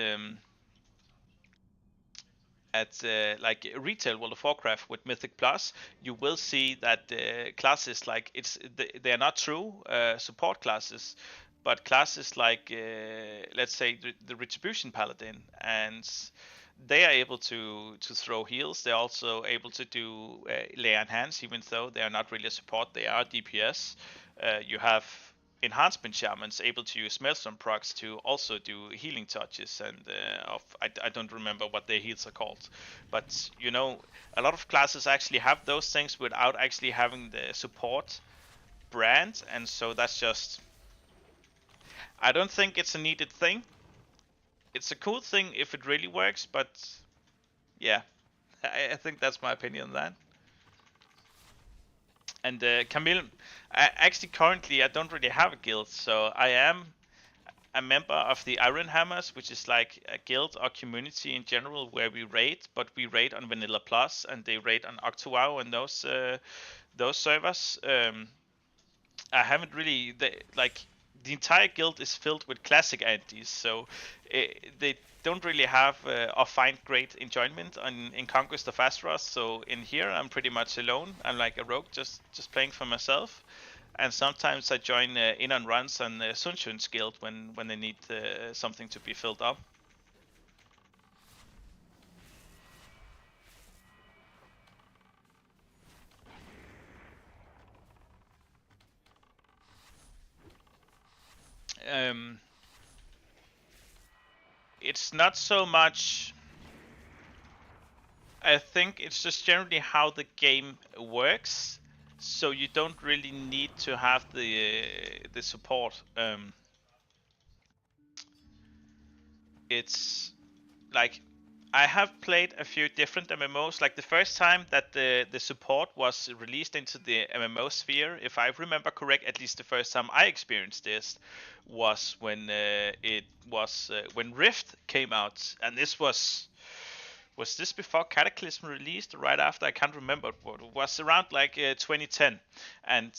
Speaker 2: like retail World of Warcraft with Mythic Plus, you will see that classes like they are not true support classes, but classes like let's say the Retribution Paladin, and they are able to throw heals. They're also able to do lay on hands, even though they are not really a support. They are DPS. You have enhancement shamans able to use maelstrom procs to also do healing touches, and I don't remember what their heals are called, but you know, a lot of classes actually have those things without actually having the support brand, and so that's just, I don't think it's a needed thing. It's a cool thing if it really works, but yeah, I think that's my opinion on that. And Camille, actually currently I don't really have a guild, so I am a member of the Iron Hammers, which is like a guild or community in general where we raid, but we raid on Vanilla Plus and they raid on Octowao and those servers. I haven't really the entire guild is filled with classic antis, so they don't really have or find great enjoyment in Conquest of Azeroth. So in here, I'm pretty much alone. I'm like a rogue, just playing for myself. And sometimes I join in on runs on Sunshun's guild when they need something to be filled up. Um, it's not so much. I think it's just generally how the game works. So you don't really need to have the support. It's like I have played a few different MMOs. Like the first time that the support was released into the MMO sphere, if I remember correct, at least the first time I experienced this was when it was when Rift came out, and this was this before Cataclysm released, or right after? I can't remember. It was around like 2010, and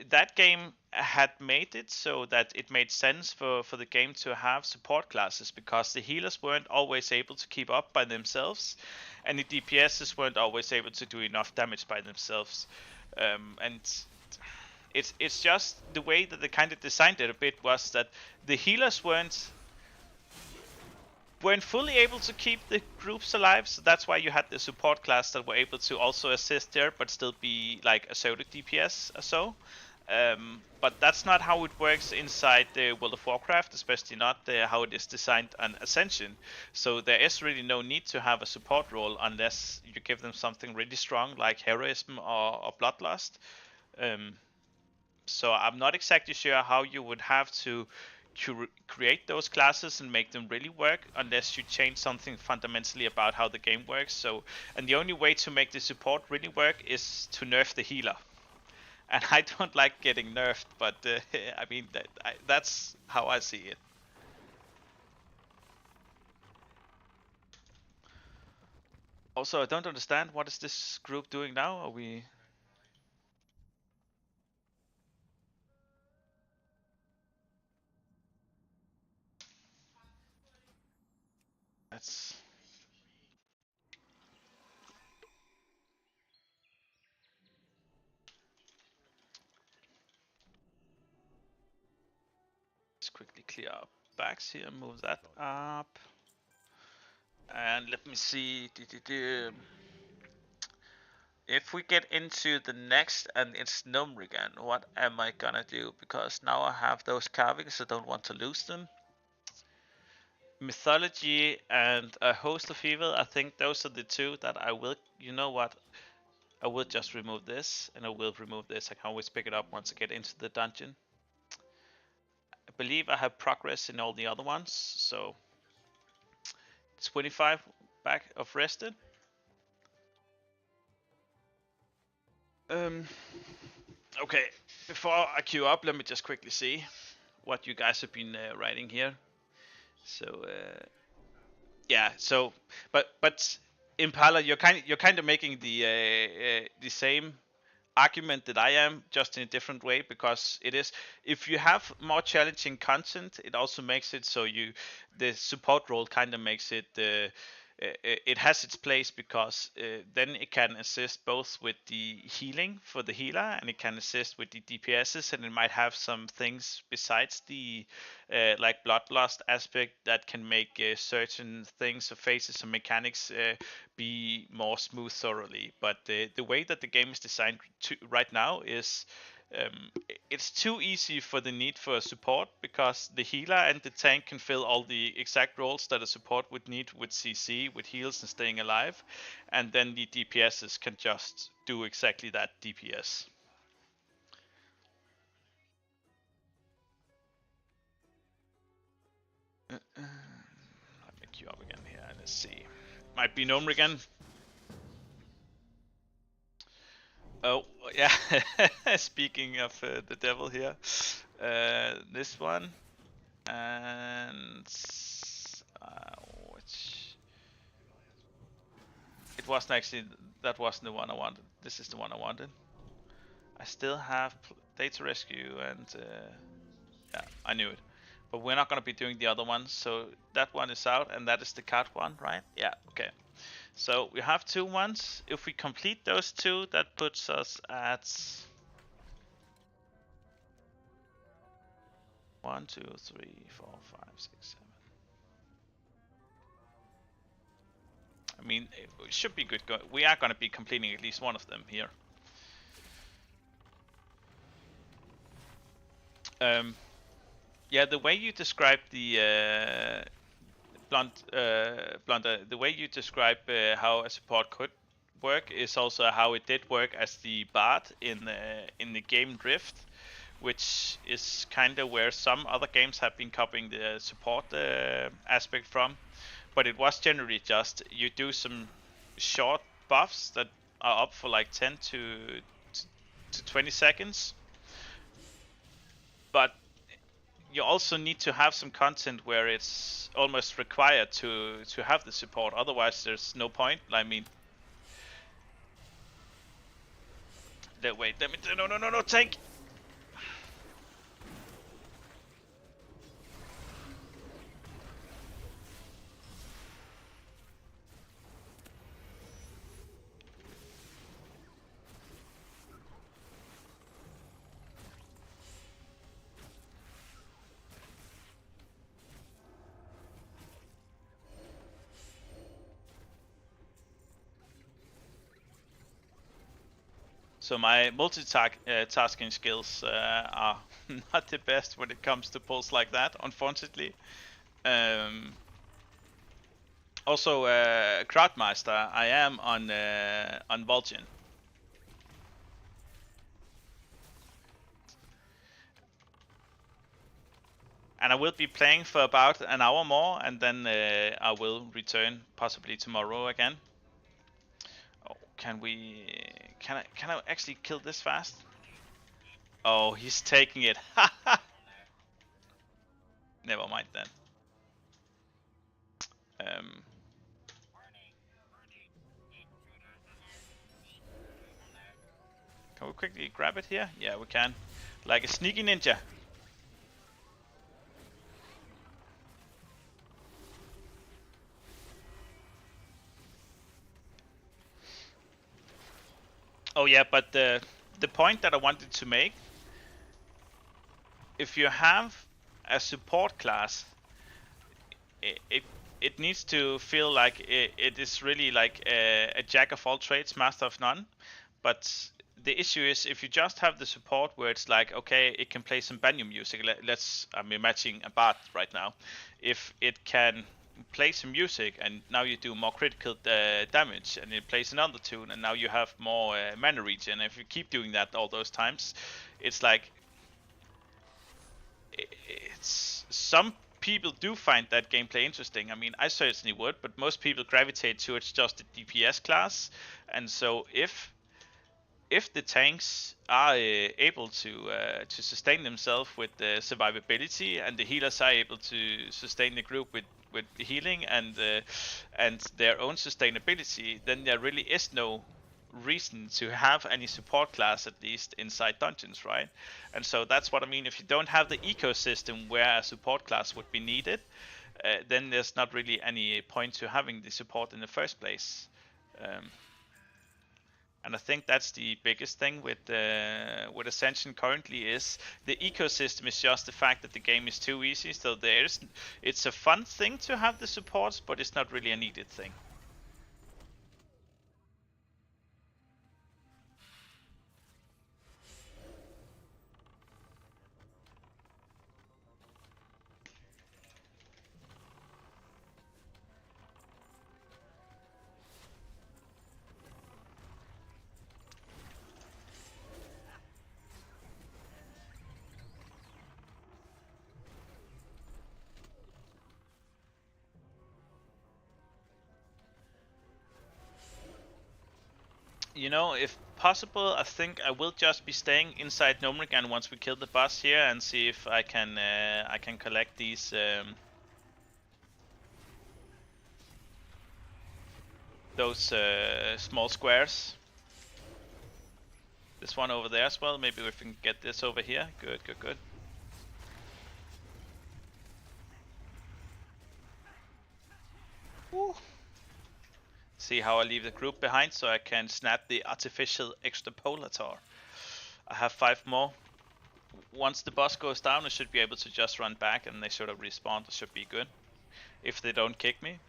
Speaker 2: that game had made it so that it made sense for the game to have support classes because the healers weren't always able to keep up by themselves, and the DPSs weren't always able to do enough damage by themselves, and it's just the way that they kind of designed it a bit was that the healers weren't fully able to keep the groups alive, so that's why you had the support class that were able to also assist there, but still be like a solo DPS or so. But that's not how it works inside the World of Warcraft, especially not how it is designed on Ascension. So there is really no need to have a support role unless you give them something really strong like Heroism or Bloodlust. Um, so I'm not exactly sure how you would have to create those classes and make them really work unless you change something fundamentally about how the game works. So, and the only way to make the support really work is to nerf the healer. And I don't like getting nerfed, but I mean that's how I see it. Also, I don't understand what is this group doing now? Are we? That's Let's quickly clear up backs here, move that up, and let me see. If we get into the next and it's Numrigan, what am I gonna do? Because now I have those carvings, I don't want to lose them. Mythology and a host of evil, I think those are the two that I will, you know what, I will just remove this, and I will remove this. I can always pick it up once I get into the dungeon. I believe I have progress in all the other ones, so 25 back of rested. Um, okay, before I queue up, let me just quickly see what you guys have been writing here. So yeah, so but Impala, you're kind of making the same argument that I am, just in a different way, because it is, if you have more challenging content, it also makes it so the support role kind of makes it it has its place, because then it can assist both with the healing for the healer, and it can assist with the DPSs, and it might have some things besides the like bloodlust aspect that can make certain things or phases or mechanics be more smooth thoroughly. But the way that the game is designed right now is it's too easy for the need for support, because the healer and the tank can fill all the exact roles that a support would need with CC, with heals and staying alive, and then the DPSs can just do exactly that DPS. Let me queue up again here. Let's see. Might be Gnome again. Oh, yeah. Speaking of the devil here, this one, and which it wasn't actually, that wasn't the one I wanted. This is the one I wanted. I still have data rescue, and yeah, I knew it. But we're not gonna be doing the other ones, so that one is out, and that is the card one, right? Yeah, okay. So we have 2 ones. If we complete those 2, that puts us at 1, 2, 3, 4, 5, 6, 7. I mean, it should be good. We are gonna be completing at least one of them here. Yeah, the way you describe the Blunder, the way you describe how a support could work is also how it did work as the bard in the game Drift, which is kind of where some other games have been copying the support aspect from. But it was generally just you do some short buffs that are up for like 10 to 20 seconds, but you also need to have some content where it's almost required to have the support. Otherwise, there's no point. I mean, wait, let me. No, tank. So my multitasking skills are not the best when it comes to pulls like that, unfortunately. Also, Crowdmaster, I am on Vulcan. And I will be playing for about an hour more, and then I will return possibly tomorrow again. Oh, can I actually kill this fast? Oh, he's taking it. Never mind then. Can we quickly grab it here? Yeah, we can. Like a sneaky ninja. Oh yeah, but the point that I wanted to make, if you have a support class, it needs to feel like it is really like a jack of all trades, master of none. But the issue is if you just have the support where it's like, okay, it can play some banjo music. I'm matching a bard right now. If it can play some music and now you do more critical damage, and it plays another tune and now you have more mana regen. If you keep doing that all those times, it's like it's some people do find that gameplay interesting. I mean, I certainly would, but most people gravitate towards just the DPS class. And so if the tanks are able to sustain themselves with the survivability, and the healers are able to sustain the group with healing and their own sustainability, then there really is no reason to have any support class, at least inside dungeons, right? And so that's what I mean. If you don't have the ecosystem where a support class would be needed, then there's not really any point to having the support in the first place. And I think that's the biggest thing with Ascension currently is the ecosystem is just the fact that the game is too easy. So it's a fun thing to have the supports, but it's not really a needed thing. You know, if possible, I think I will just be staying inside Gnomrigan once we kill the boss here and see if I can collect these those small squares. This one over there as well. Maybe if we can get this over here. Good, good, good. Woo. See how I leave the group behind so I can snap the artificial extrapolator. I have 5 more. Once the boss goes down, I should be able to just run back and they sort of respawn. It should be good. If they don't kick me.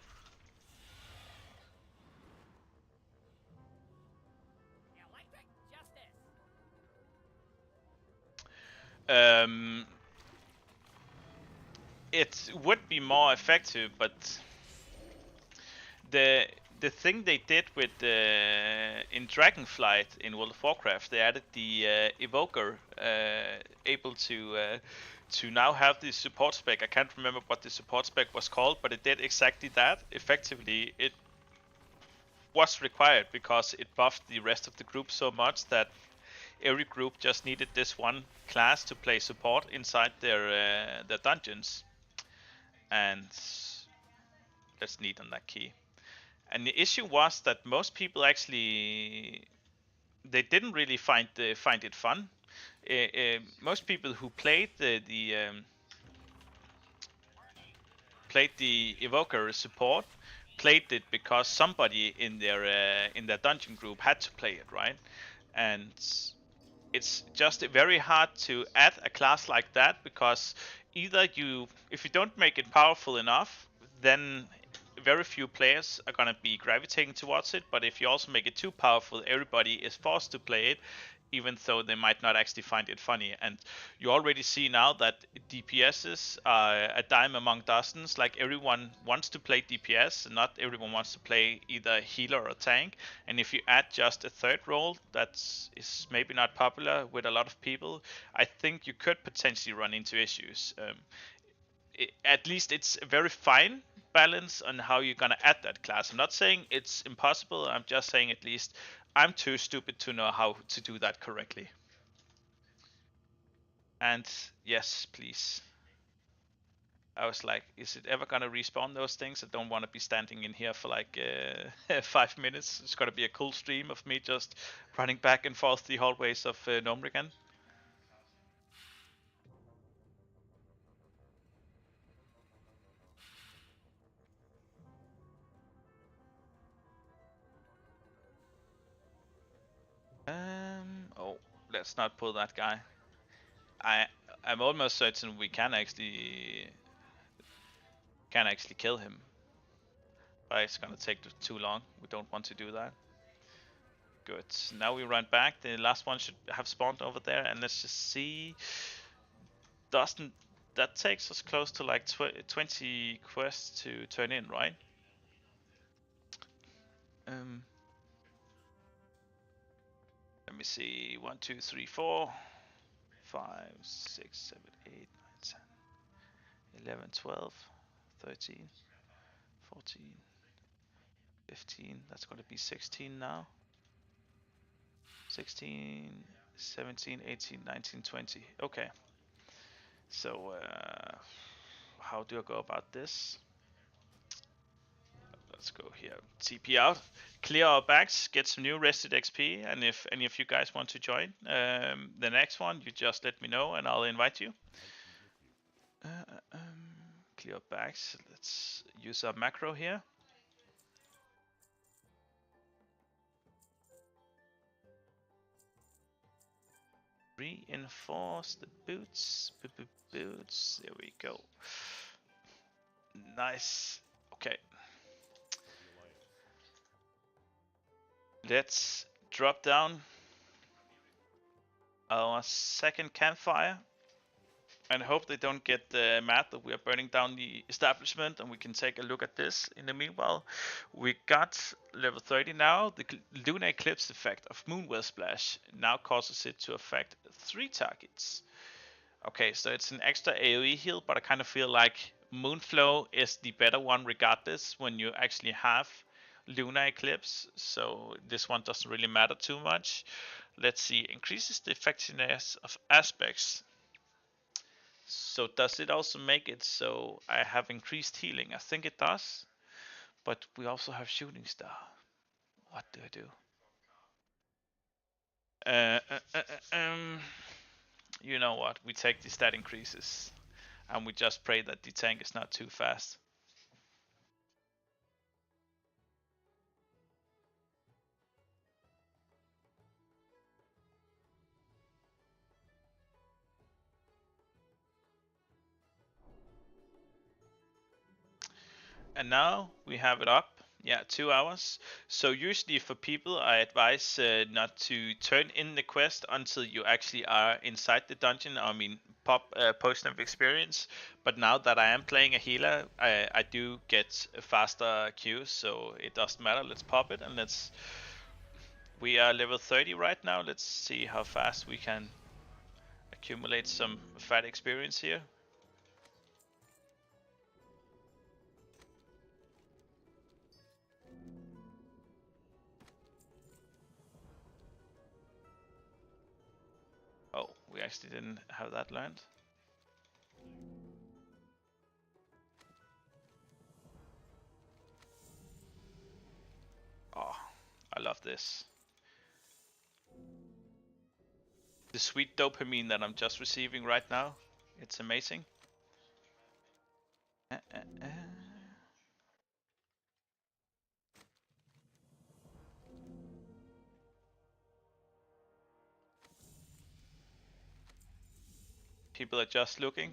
Speaker 2: It would be more effective, but the thing they did with in Dragonflight in World of Warcraft, they added the evoker able to now have the support spec. I can't remember what the support spec was called, but it did exactly that. Effectively, it was required because it buffed the rest of the group so much that every group just needed this one class to play support inside their dungeons. And let's need on that key. And the issue was that most people actually they didn't really find it fun. Most people who played played the evoker support played it because somebody in their dungeon group had to play it, right? And it's just very hard to add a class like that because either if you don't make it powerful enough, then very few players are going to be gravitating towards it, but if you also make it too powerful, everybody is forced to play it, even though they might not actually find it funny. And you already see now that DPSs are a dime among dozens. Like, everyone wants to play DPS, and not everyone wants to play either healer or tank. And if you add just a third role that is maybe not popular with a lot of people, I think you could potentially run into issues. At least it's a very fine balance on how you're gonna add that class. I'm not saying it's impossible. I'm just saying at least I'm too stupid to know how to do that correctly. And yes, please. I was like, is it ever gonna respawn those things? I don't want to be standing in here for like 5 minutes. It's gonna be a cool stream of me just running back and forth the hallways of Gnomrigan. Oh, let's not pull that guy. I'm almost certain we can actually kill him. But it's gonna take too long. We don't want to do that. Good. Now we run back. The last one should have spawned over there, and let's just see. Doesn't that takes us close to like 20 quests to turn in, right? Um, Let me see. 1, 2, 3, 4, 5, 6, 7, 8, 9, 10, 11, 12, 13, 14, 15. That's going to be 16 now. 16, 17, 18, 19, 20. Okay. So, how do I go about this? Let's go here. TP out. Clear our backs, get some new rested XP, and if any of you guys want to join the next one, you just let me know and I'll invite you. Clear our backs. Let's use our macro here. Reinforce the boots. Boots. There we go. Nice. Okay. Let's drop down our second campfire and hope they don't get mad that we are burning down the establishment, and we can take a look at this. In the meanwhile, we got level 30 now. The Lunar Eclipse effect of Moonwell Splash now causes it to affect 3 targets. Okay, so it's an extra AoE heal, but I kind of feel like Moonflow is the better one regardless when you actually have Lunar Eclipse, so this one doesn't really matter too much. Let's see, increases the effectiveness of aspects. So does it also make it so I have increased healing? I think it does, but we also have Shooting Star. What do I do? Uh, uh, uh, um, you know what? We take the stat increases, and we just pray that the tank is not too fast. And now we have it up. Yeah, 2 hours. So usually for people, I advise not to turn in the quest until you actually are inside the dungeon. I mean, pop potion of experience. But now that I am playing a healer, I do get faster queues, so it doesn't matter. Let's pop it and let's. We are level 30 right now. Let's see how fast we can accumulate some fat experience here. Oh, we actually didn't have that learned. Oh, I love this. The sweet dopamine that I'm just receiving right now. It's amazing. Uh, uh, uh. People are just looking.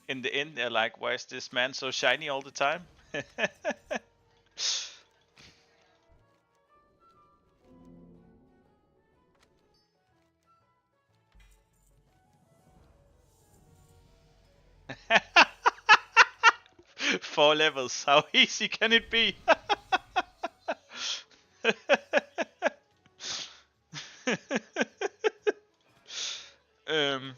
Speaker 2: In the end, they're like, why is this man so shiny all the time? Four levels, how easy can it be? um,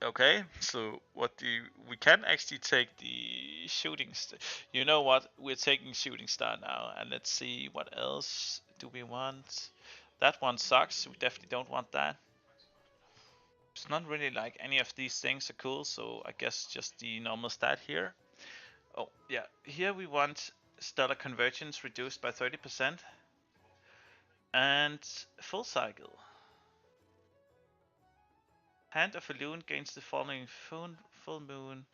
Speaker 2: okay, so what do we can actually take the shooting star. You know what? We're taking shooting star now, and let's see what else do we want. That one sucks. We definitely don't want that. It's not really like any of these things are cool, so I guess just the normal stat here. Oh, yeah. Here we want stellar convergence reduced by 30% and full cycle. Hand of a Loon gains the following full moon.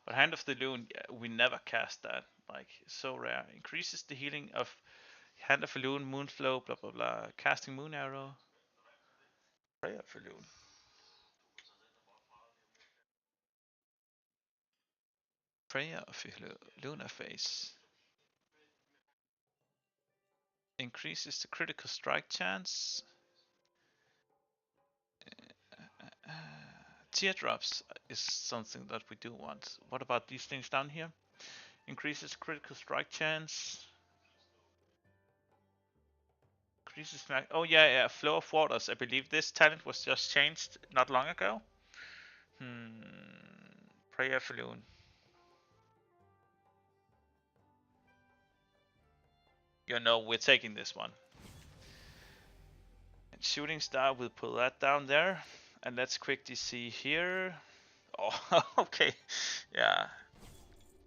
Speaker 2: But Hand of the Loon, yeah, we never cast that. Like, so rare. Increases the healing of Hand of a Loon, Moon Flow, blah blah blah. Casting Moon Arrow. Prayer of a Loon. Prayer of a Lunar Face. Increases the critical strike chance. Teardrops is something that we do want. What about these things down here? Increases critical strike chance. Increases mag. Oh yeah, yeah. Flow of waters. I believe this talent was just changed not long ago. Prayer Falloon. You know, we're taking this one. And Shooting Star, we'll pull that down there. And let's quickly see here. Oh, okay. Yeah.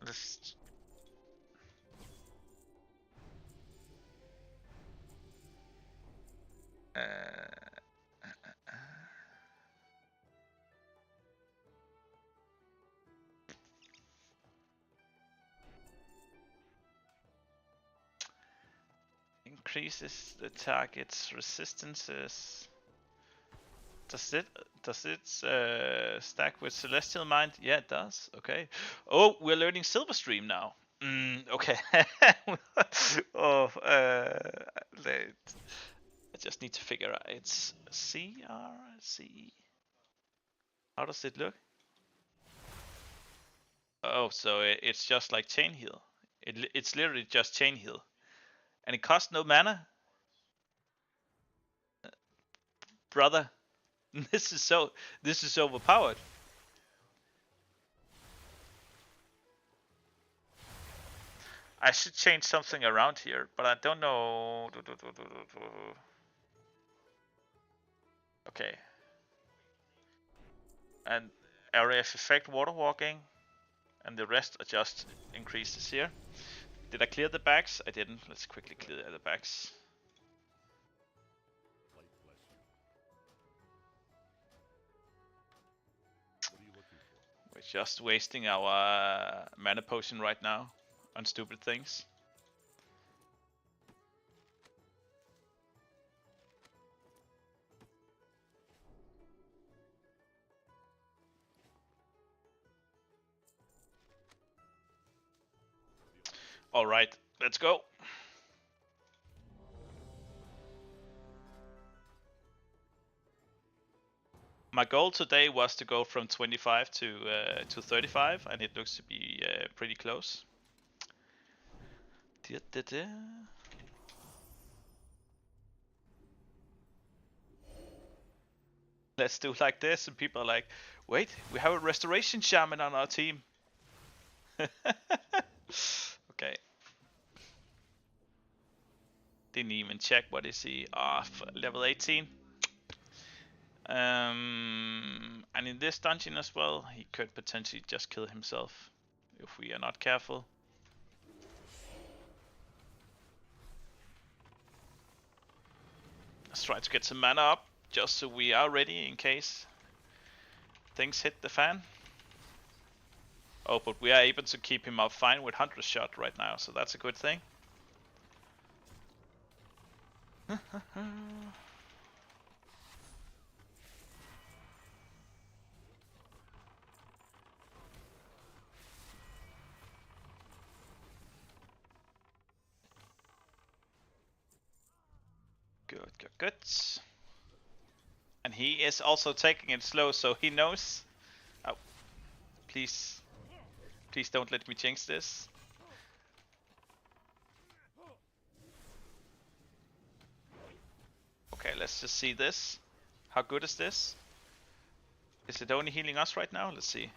Speaker 2: Let's. Uh, increases the target's resistances. Does it stack with Celestial Mind? Yeah, it does. Okay. Oh, we're learning Silverstream now. Okay. Oh, I just need to figure out. It's CRC. How does it look? Oh, so it's just like Chain Heal. It's literally just Chain Heal, and it costs no mana, brother. This is overpowered. I should change something around here, but I don't know. Okay. And area of effect water walking, and the rest are just increases here. Did I clear the bags? I didn't. Let's quickly clear the bags. just wasting our mana potion right now on stupid things. Alright, let's go. My goal today was to go from 25 to 35, and it looks to be pretty close. Let's do like this, and people are like, wait, we have a restoration shaman on our team. Okay. Didn't even check. What is he? Level 18. And in this dungeon as well, he could potentially just kill himself if we are not careful. Let's try to get some mana up, just so we are ready in case things hit the fan. Oh, but we are able to keep him up fine with Hunter's Shot right now, so that's a good thing. Good. And he is also taking it slow, so he knows. Oh, please don't let me jinx this. Okay, let's just see this. How good is this? Is it only healing us right now? Let's see.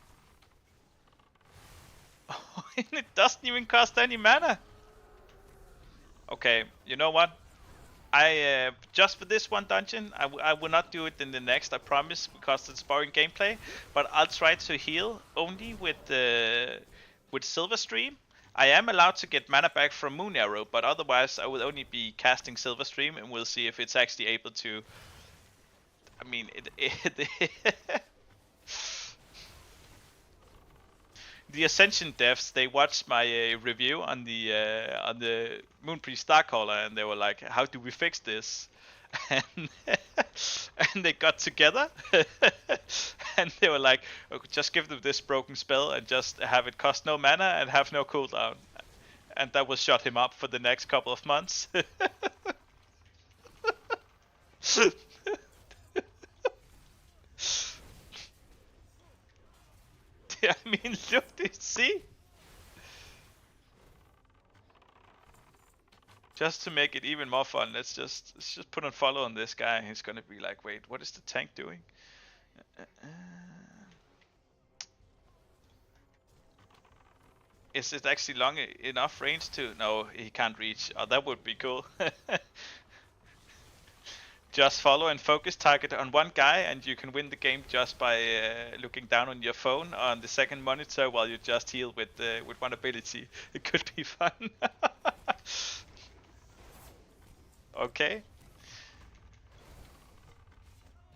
Speaker 2: Oh, it doesn't even cost any mana. Okay, you know what? I just for this one dungeon, I will not do it in the next, I promise, because it's boring gameplay. But I'll try to heal only with Silver Stream. I am allowed to get mana back from Moon Arrow, but otherwise I will only be casting Silver Stream, and we'll see if it's actually able to. I mean, the Ascension devs, they watched my review on the Moon Priest Starcaller, and they were like, "How do we fix this?" And and they got together, and they were like, oh, "Just give them this broken spell and just have it cost no mana and have no cooldown," and that will shut him up for the next couple of months. I mean, look, see? Just to make it even more fun, let's just put on follow on this guy. He's gonna be like, wait, what is the tank doing? Is it actually long enough range to? No, he can't reach. Oh, that would be cool. Just follow and focus target on one guy, and you can win the game just by looking down on your phone on the second monitor while you just heal with one ability. It could be fun. Okay.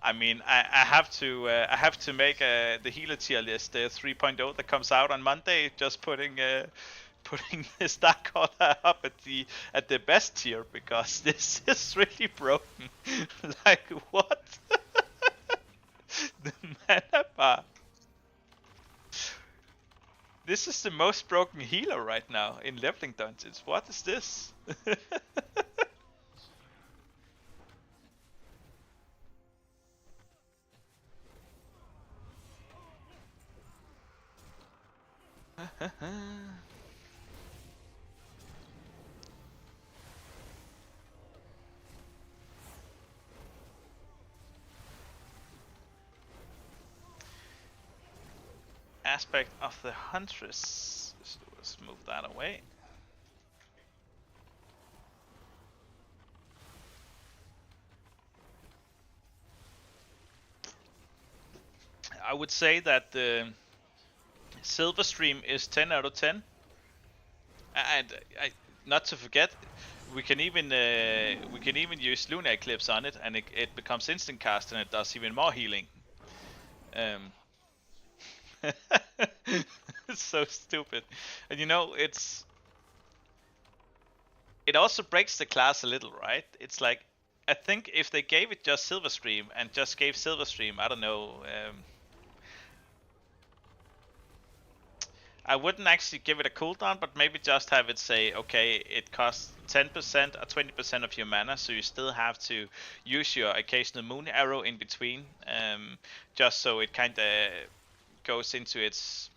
Speaker 2: I mean, I have to make the healer tier list 3.0 that comes out on Monday. Just putting the Starcaller up at the best tier, because this is really broken. Like, what? The mana bar. This is the most broken healer right now in leveling dungeons. What is this? Aspect of the Huntress. Let's move that away. I would say that the Silver Stream is 10 out of 10. And not to forget, we can even use Lunar Eclipse on it, and it becomes instant cast, and it does even more healing. It's so stupid. And it also breaks the class a little, right? It's like, I think if they gave it just Silverstream and just gave Silverstream, I don't know, I wouldn't actually give it a cooldown, but maybe just have it say, okay, it costs 10% or 20% of your mana, so you still have to use your occasional moon arrow in between, just so it kind of goes into its,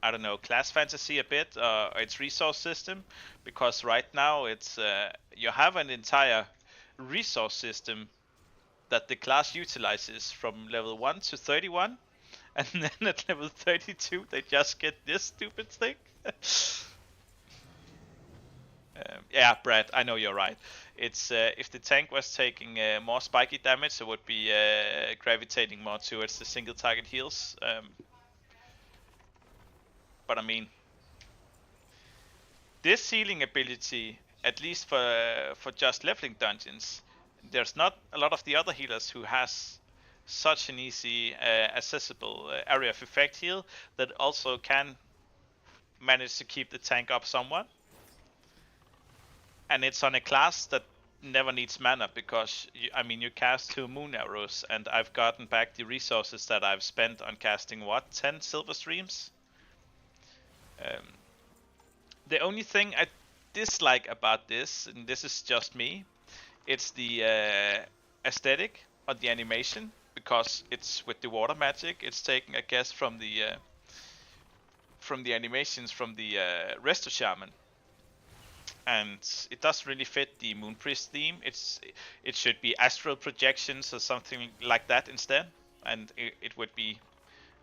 Speaker 2: I don't know, class fantasy a bit, its resource system, because right now it's you have an entire resource system that the class utilizes from level 1 to 31, and then at level 32 they just get this stupid thing. Yeah, Brad, I know you're right. It's if the tank was taking more spiky damage, it would be gravitating more towards the single target heals. But I mean, this healing ability, at least for just leveling dungeons, there's not a lot of the other healers who has such an easy, accessible area of effect heal that also can manage to keep the tank up somewhat. And it's on a class that never needs mana because you cast 2 moon arrows, and I've gotten back the resources that I've spent on casting 10 silver streams. The only thing I dislike about this, and this is just me, it's the aesthetic of the animation, because it's with the water magic. It's taken, I guess, from the animations from the Resto Shaman, and it doesn't really fit the Moon Priest theme. It should be astral projections or something like that instead, and it would be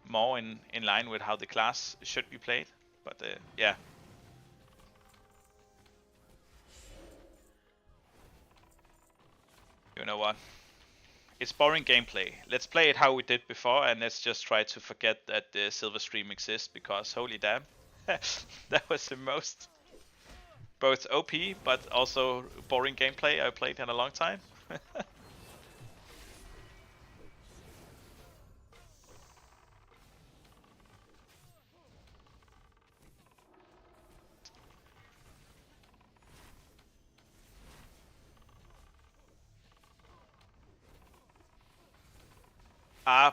Speaker 2: more in line with how the class should be played. But yeah. You know what? It's boring gameplay. Let's play it how we did before, and let's just try to forget that the Silver Stream exists, because holy damn. That was the most both OP but also boring gameplay I played in a long time.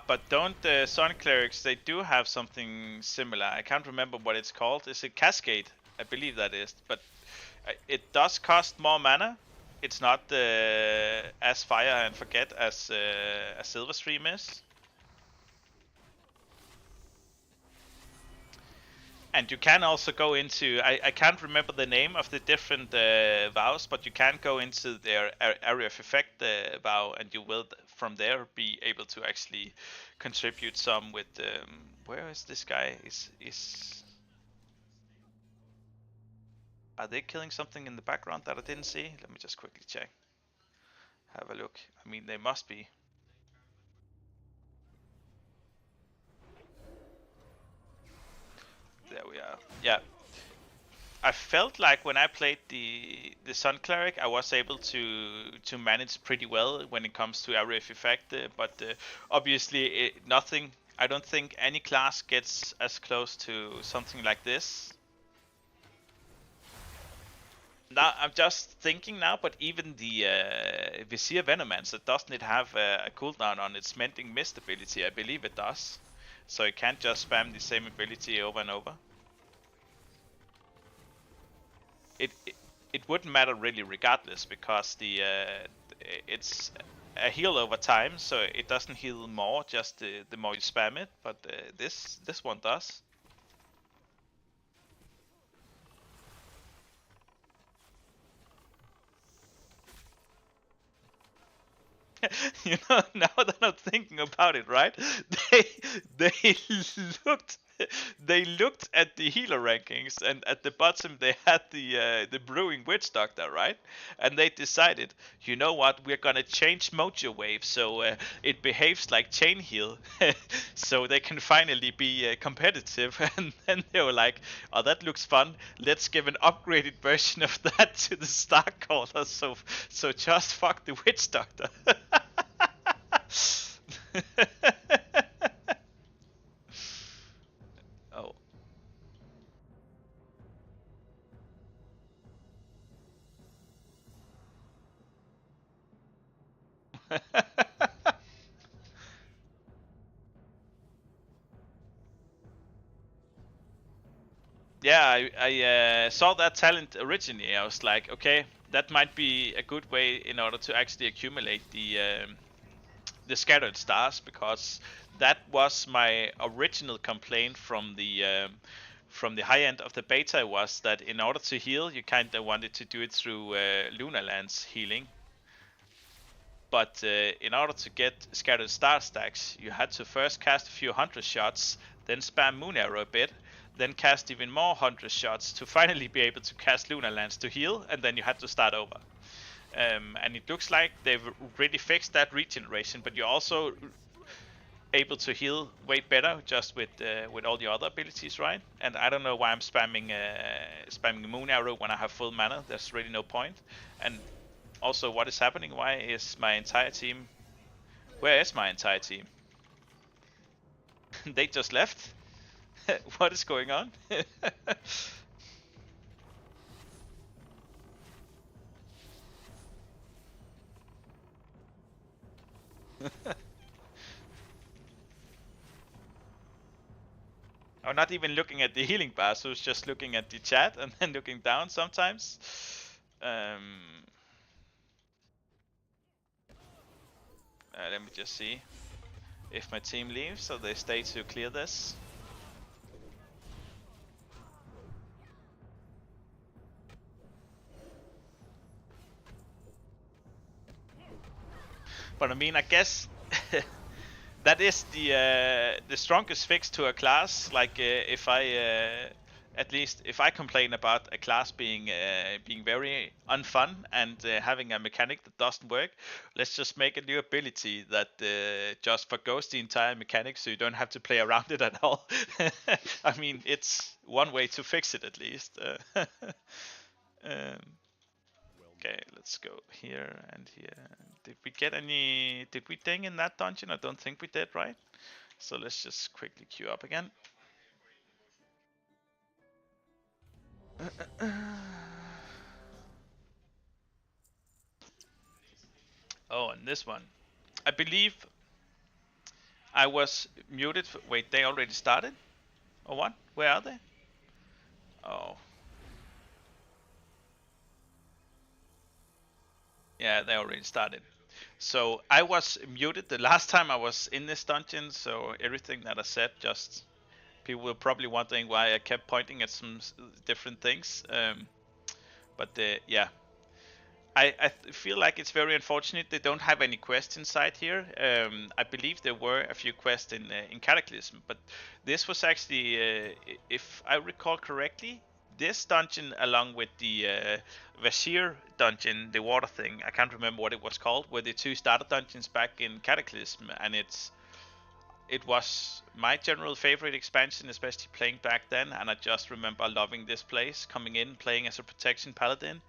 Speaker 2: But don't the Sun Clerics, they do have something similar. I can't remember what it's called. Is it Cascade? I believe that is. But it does cost more mana. It's not as fire and forget as a Silver Stream is. And you can also go into, I can't remember the name of the different vows, but you can go into their area of effect vow, and you will from there be able to actually contribute some with, where is this guy? Are they killing something in the background that I didn't see? Let me just quickly check. Have a look. I mean, they must be. There we are. Yeah. I felt like when I played the Sun Cleric, I was able to manage pretty well when it comes to area of effect, but obviously nothing. I don't think any class gets as close to something like this. Now I'm just thinking now, but even the Vizier Venomancer, doesn't it have a cooldown on its Mending Mist ability? I believe it does. So it can't just spam the same ability over and over. It wouldn't matter really regardless, because it's a heal over time, so it doesn't heal more just the more you spam it, but this one does. Now that I'm thinking about it, right? They looked they looked at the healer rankings, and at the bottom they had the Brewing Witch Doctor, right? And they decided, you know what, we're gonna change Mojo Wave so it behaves like Chain Heal, so they can finally be competitive. And then they were like, oh, that looks fun. Let's give an upgraded version of that to the Starcaller. So just fuck the Witch Doctor. Yeah, I saw that talent originally. I was like, okay, that might be a good way in order to actually accumulate the scattered stars, because that was my original complaint from the high end of the beta, was that in order to heal, you kind of wanted to do it through Lunar Lance healing. But in order to get scattered star stacks, you had to first cast a few hundred shots, then spam Moon Arrow a bit, then cast even more hundred shots to finally be able to cast Lunar Lance to heal, and then you had to start over. And it looks like they've really fixed that regeneration, but you're also able to heal way better just with all the other abilities, right? And I don't know why I'm spamming Moon Arrow when I have full mana. There's really no point. And also, what is happening? Why is my entire team? Where is my entire team? They just left. What is going on? I'm not even looking at the healing bar, so it's just looking at the chat and then looking down sometimes. Let me just see if my team leaves, so they stay to clear this. But I mean, I guess that is the strongest fix to a class. Like if I at least if I complain about a class being very unfun and having a mechanic that doesn't work, let's just make a new ability that just forgoes the entire mechanic, so you don't have to play around it at all. I mean, it's one way to fix it at least. Um, Okay, let's go here and here. Did we get any... Did we ding in that dungeon? I don't think we did, right? So let's just quickly queue up again. Oh, and this one. I believe I was muted. Wait, they already started? Or what? Where are they? Oh. Yeah, they already started. So I was muted the last time I was in this dungeon, so everything that I said, just people were probably wondering why I kept pointing at some different things. But yeah, I feel like it's very unfortunate they don't have any quests inside here. I believe there were a few quests in Cataclysm, but this was actually, if I recall correctly, this dungeon along with the Vashir dungeon, the water thing, I can't remember what it was called, were the two starter dungeons back in Cataclysm, and it was my general favorite expansion, especially playing back then, and I just remember loving this place, coming in, playing as a protection paladin,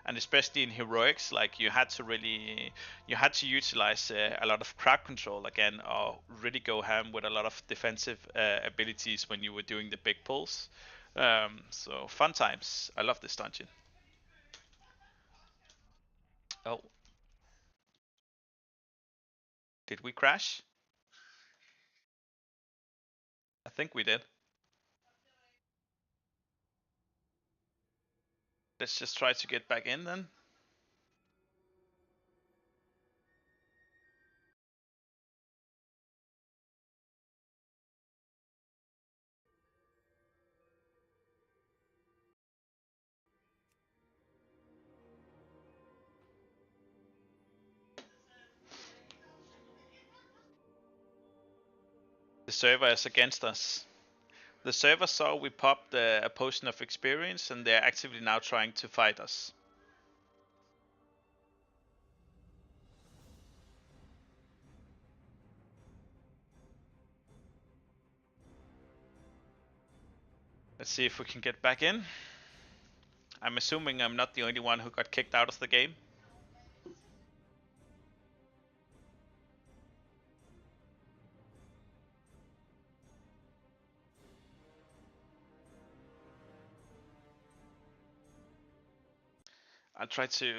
Speaker 2: and especially in heroics, like you had to utilize a lot of crowd control again, or really go ham with a lot of defensive abilities when you were doing the big pulls. So fun times. I love this dungeon. Oh, did we crash? I think we did. Let's just try to get back in then. The server is against us. The server saw we popped a potion of experience, and they're actively now trying to fight us. Let's see if we can get back in. I'm assuming I'm not the only one who got kicked out of the game. I'll try to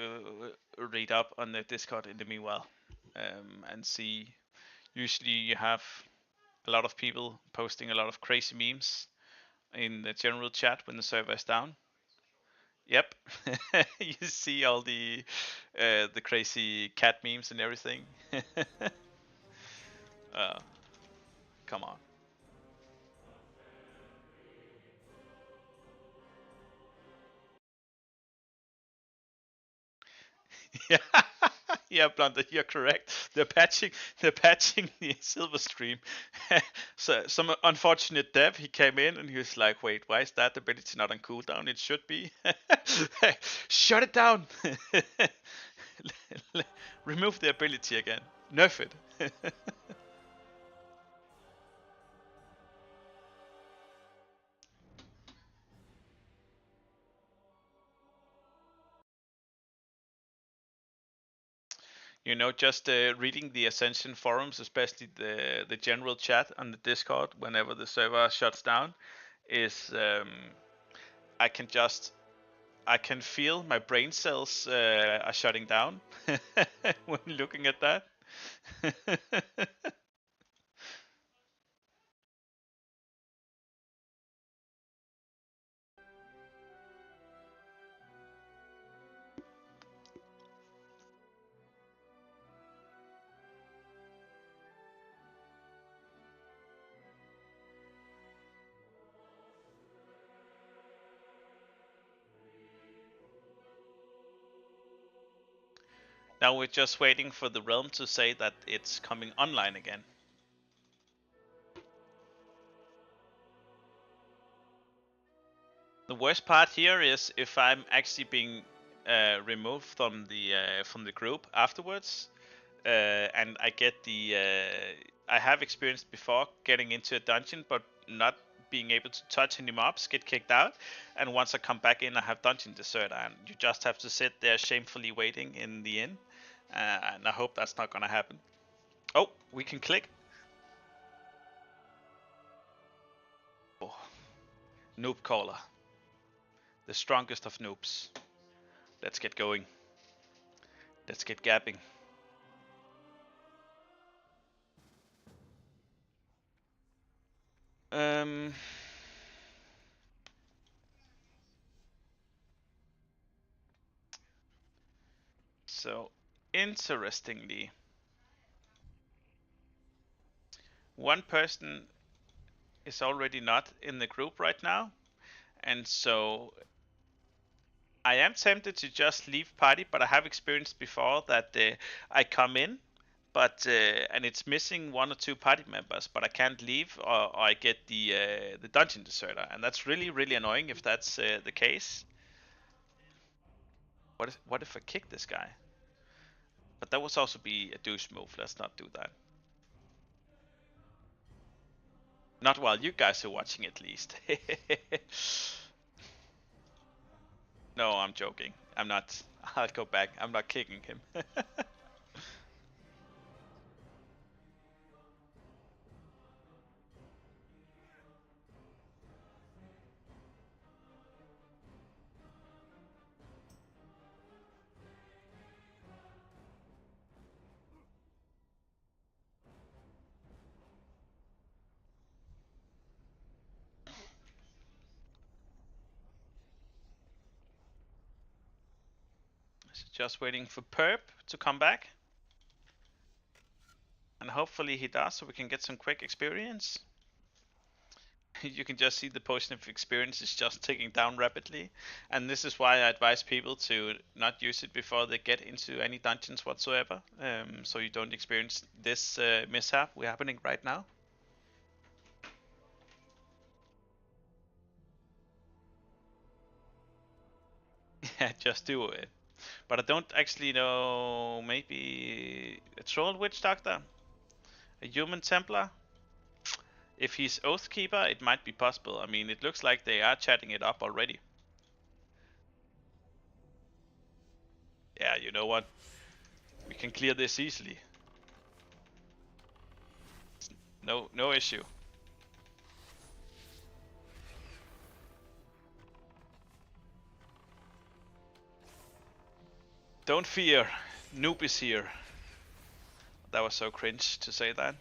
Speaker 2: read up on the Discord in the meanwhile. and see. Usually you have a lot of people posting a lot of crazy memes in the general chat when the server is down. Yep, you see all the crazy cat memes and everything. uh, Come on. Yeah, yeah, Blunder, you're correct. They're patching the silver stream. So some unfortunate dev, he came in and he was like, "Wait, why is that ability not on cooldown? It should be." Shut it down. Remove the ability again. Nerf it. Just reading the Ascension forums, especially the general chat on the Discord, whenever the server shuts down, is I can just I can feel my brain cells are shutting down when looking at that. Now we're just waiting for the realm to say that it's coming online again. The worst part here is if I'm actually being removed from the group afterwards, and I get I have experienced before getting into a dungeon but not being able to touch any mobs, get kicked out, and once I come back in, I have dungeon desert, and you just have to sit there shamefully waiting in the inn. And I hope that's not gonna happen. Oh, we can click. Oh, noob caller, the strongest of noobs. Let's get going. Let's get gapping. Um. So, interestingly, one person is already not in the group right now, and so I am tempted to just leave party, but I have experienced before that I come in, but and it's missing one or two party members, but I can't leave, or I get the dungeon deserter, and that's really annoying if that's the case. What if I kick this guy? But that would also be a douche move. Let's not do that. Not while you guys are watching, at least. No, I'm joking. I'm not. I'll go back. I'm not kicking him. So just waiting for Perp to come back. And hopefully he does, so we can get some quick experience. You can just see the potion of experience is just ticking down rapidly. And this is why I advise people to not use it before they get into any dungeons whatsoever. So you don't experience this mishap we're happening right now. Yeah, just do it. But I don't actually know, maybe a troll witch doctor? A human templar? If he's Oathkeeper, it might be possible. I mean, it looks like they are chatting it up already. Yeah, you know what? We can clear this easily. No issue. Don't fear. Noob is here. That was so cringe to say that.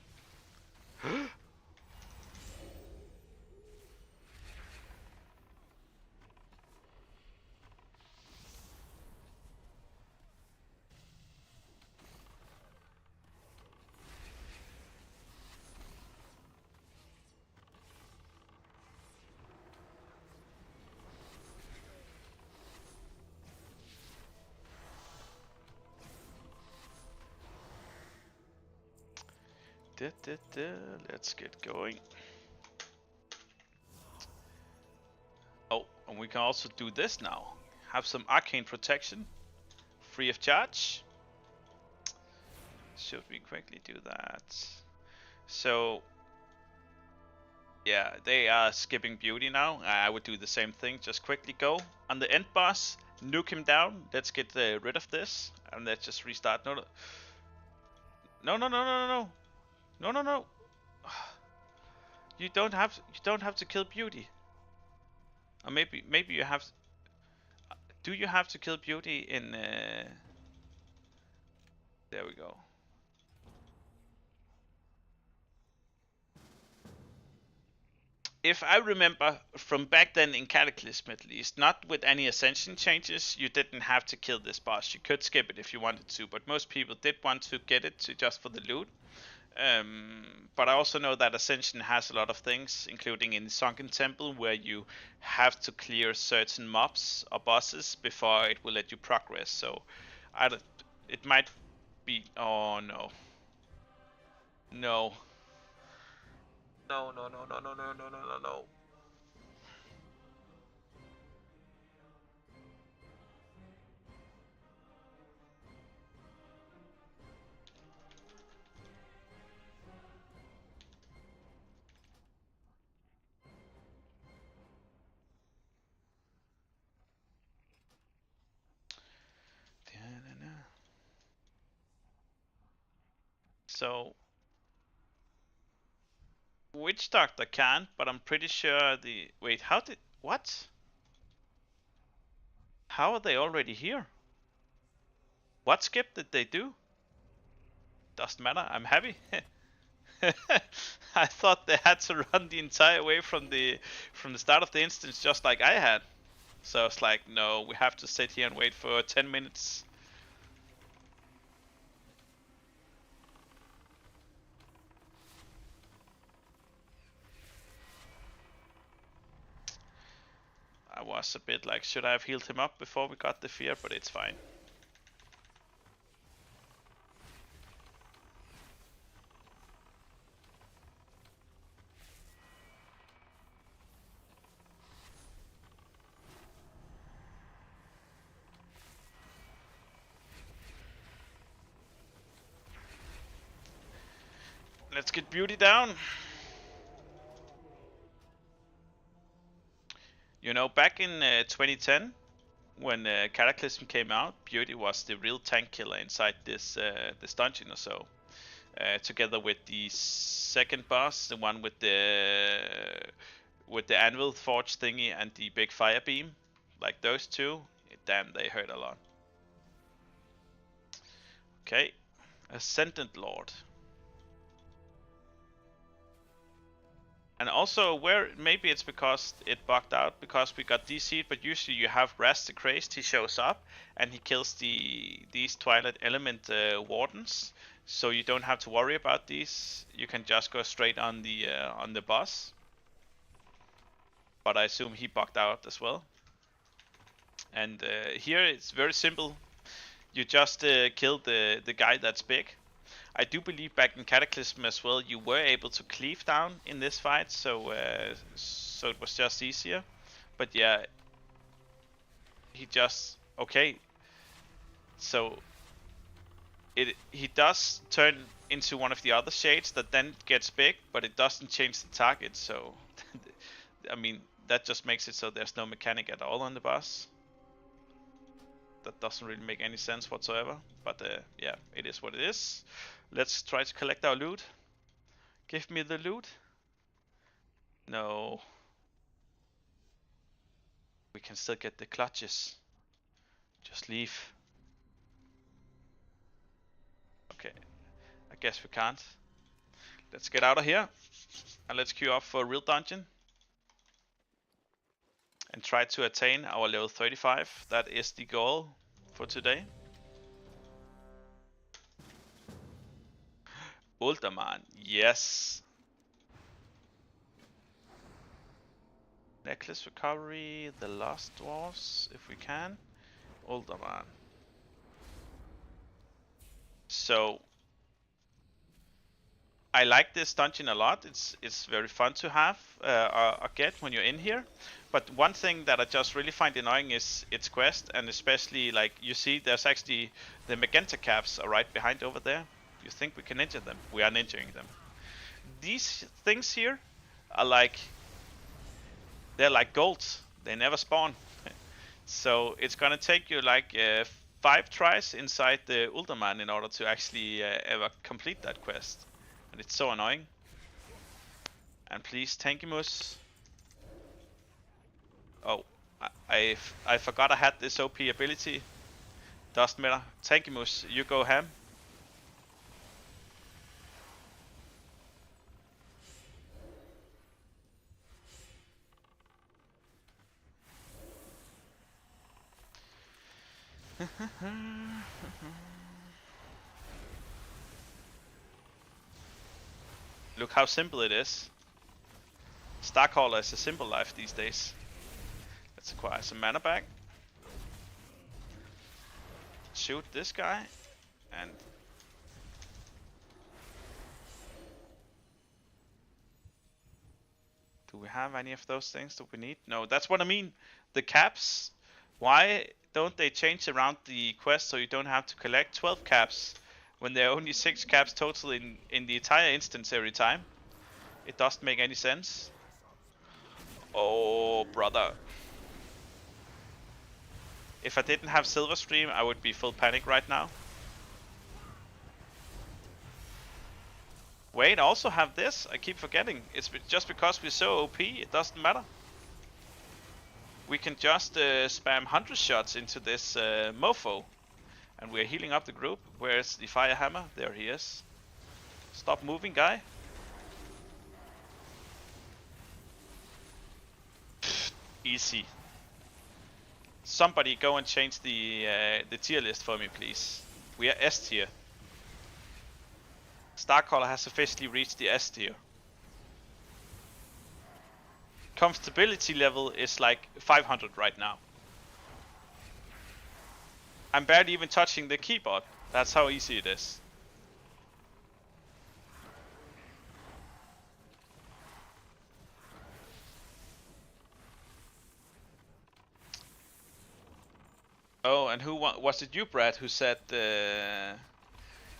Speaker 2: Let's get going. Oh, and we can also do this now. Have some arcane protection, free of charge. Should we quickly do that? So, yeah, they are skipping beauty now. I would do the same thing. Just quickly go on the end boss, nuke him down. Let's get rid of this, and let's just restart. No, no, no, no, no, no, no, no, no, no. You don't have to kill beauty. Or maybe you have. Do you have to kill beauty in? There we go. If I remember from back then in Cataclysm at least, not with any Ascension changes, you didn't have to kill this boss. You could skip it if you wanted to, but most people did want to get it just for the loot. But I also know that Ascension has a lot of things, including in Sunken Temple, where you have to clear certain mobs or bosses before it will let you progress. So, it might be. Oh no, no, no, no, no, no, no, no, no, no, no, no. So, Witch Doctor can't, but I'm pretty sure the. Wait, how did. What? How are they already here? What skip did they do? Doesn't matter, I'm happy. I thought they had to run the entire way from the start of the instance just like I had. So it's like, no, we have to sit here and wait for 10 minutes. I was a bit like, should I have healed him up before we got the fear, but it's fine. Let's get beauty down. You know, back in 2010, when Cataclysm came out, beauty was the real tank killer inside this dungeon or so. Together with the second boss, the one with the anvil forge thingy and the big fire beam, like those two, damn, they hurt a lot. Okay, Ascendant Lord. And also, where maybe it's because it bugged out because we got DC'd, but usually you have Rast the Crazed. He shows up and he kills these Twilight Element wardens, so you don't have to worry about these. You can just go straight on the boss. But I assume he bugged out as well. And here it's very simple. You just kill the guy that's big. I do believe back in Cataclysm as well, you were able to cleave down in this fight, so so it was just easier. But yeah, he just okay. So he does turn into one of the other shades that then gets big, but it doesn't change the target. So I mean that just makes it so there's no mechanic at all on the boss. That doesn't really make any sense whatsoever. But yeah, it is what it is. Let's try to collect our loot. Give me the loot. No. We can still get the clutches. Just leave. Okay. I guess we can't. Let's get out of here. And let's queue up for a real dungeon. And try to attain our level 35. That is the goal for today. Ultraman, yes. Necklace recovery, the Lost Dwarfs, if we can. Ultraman. So I like this dungeon a lot. It's very fun to have or get when you're in here. But one thing that I just really find annoying is its quest, and especially like you see, there's actually the magenta caps are right behind over there. You think we can ninja them? We are ninjaing them. These things here are like, they're like golds. They never spawn. So it's gonna take you like 5 tries inside the Ultraman in order to actually ever complete that quest. And it's so annoying. And please, Tankimus. Oh, I forgot I had this OP ability. Doesn't matter. Tankimus, you go ham. Look how simple it is. Starcaller is a simple life these days. Let's acquire some mana back. Shoot this guy. And do we have any of those things that we need? No, that's what I mean. The caps. Why don't they change around the quest so you don't have to collect 12 caps when there are only 6 caps total in the entire instance every time? It doesn't make any sense. Oh, brother. If I didn't have Silverstream, I would be full panic right now. Wait, I also have this? I keep forgetting. It's just because we're so OP, it doesn't matter. We can just spam 100 shots into this mofo. And we're healing up the group. Where's the fire hammer? There he is. Stop moving, guy. Pfft, easy. Somebody go and change the tier list for me, please. We are S tier. Starcaller has officially reached the S tier. Comfortability level is like 500 right now. I'm barely even touching the keyboard. That's how easy it is. Oh, and who was it you, Brad, who said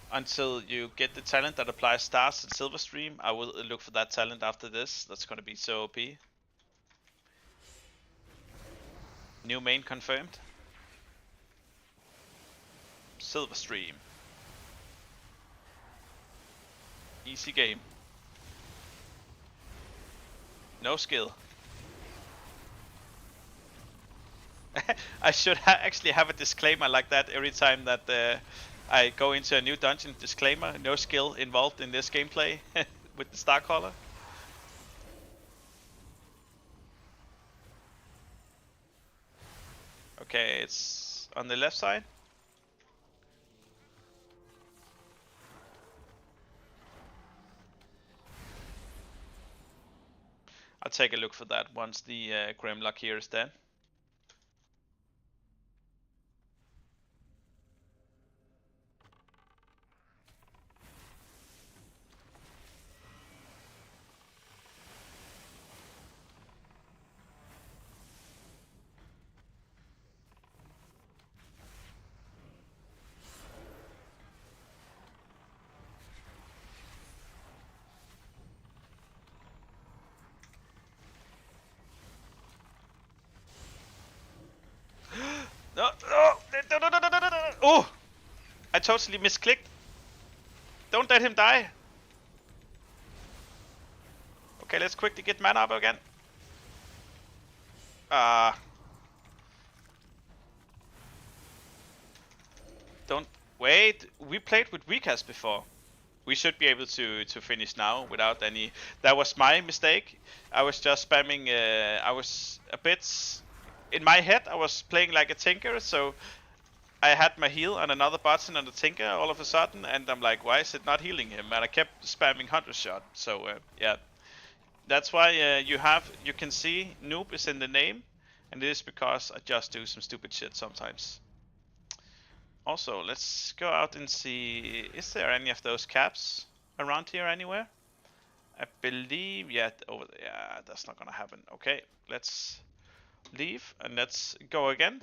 Speaker 2: until you get the talent that applies stars at Silverstream, I will look for that talent after this. That's gonna be so OP. New main confirmed. Silverstream. Easy game. No skill. I should actually have a disclaimer like that every time that I go into a new dungeon. Disclaimer, no skill involved in this gameplay with the Starcaller. Okay, it's on the left side. I'll take a look for that once the Grimlock here is dead. No, no. Oh! I totally misclicked. Don't let him die. Okay, let's quickly get mana up again. Don't wait. We played with Weakaz before. We should be able to finish now without any. That was my mistake. I was just spamming. I was a bit in my head. I was playing like a tinker, so I had my heal on another button on the tinker all of a sudden, and I'm like, why is it not healing him? And I kept spamming hunter shot. So yeah, that's why you can see noob is in the name, and it is because I just do some stupid shit sometimes. Also, let's go out and see, is there any of those caps around here anywhere? I believe, over there. Yeah, that's not gonna happen. Okay, let's leave and let's go again.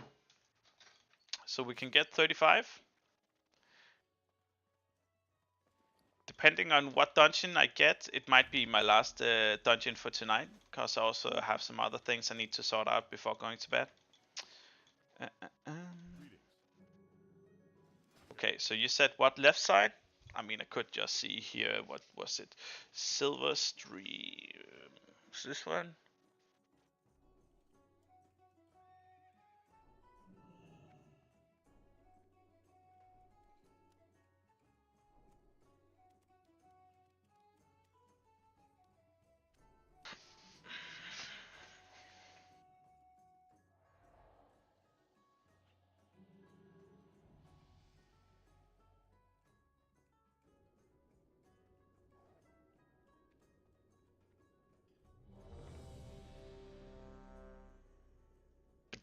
Speaker 2: So we can get 35. Depending on what dungeon I get, it might be my last dungeon for tonight, because I also have some other things I need to sort out before going to bed. Okay, so you said what, left side? I mean, I could just see here, what was it? Silver Stream. Is this one?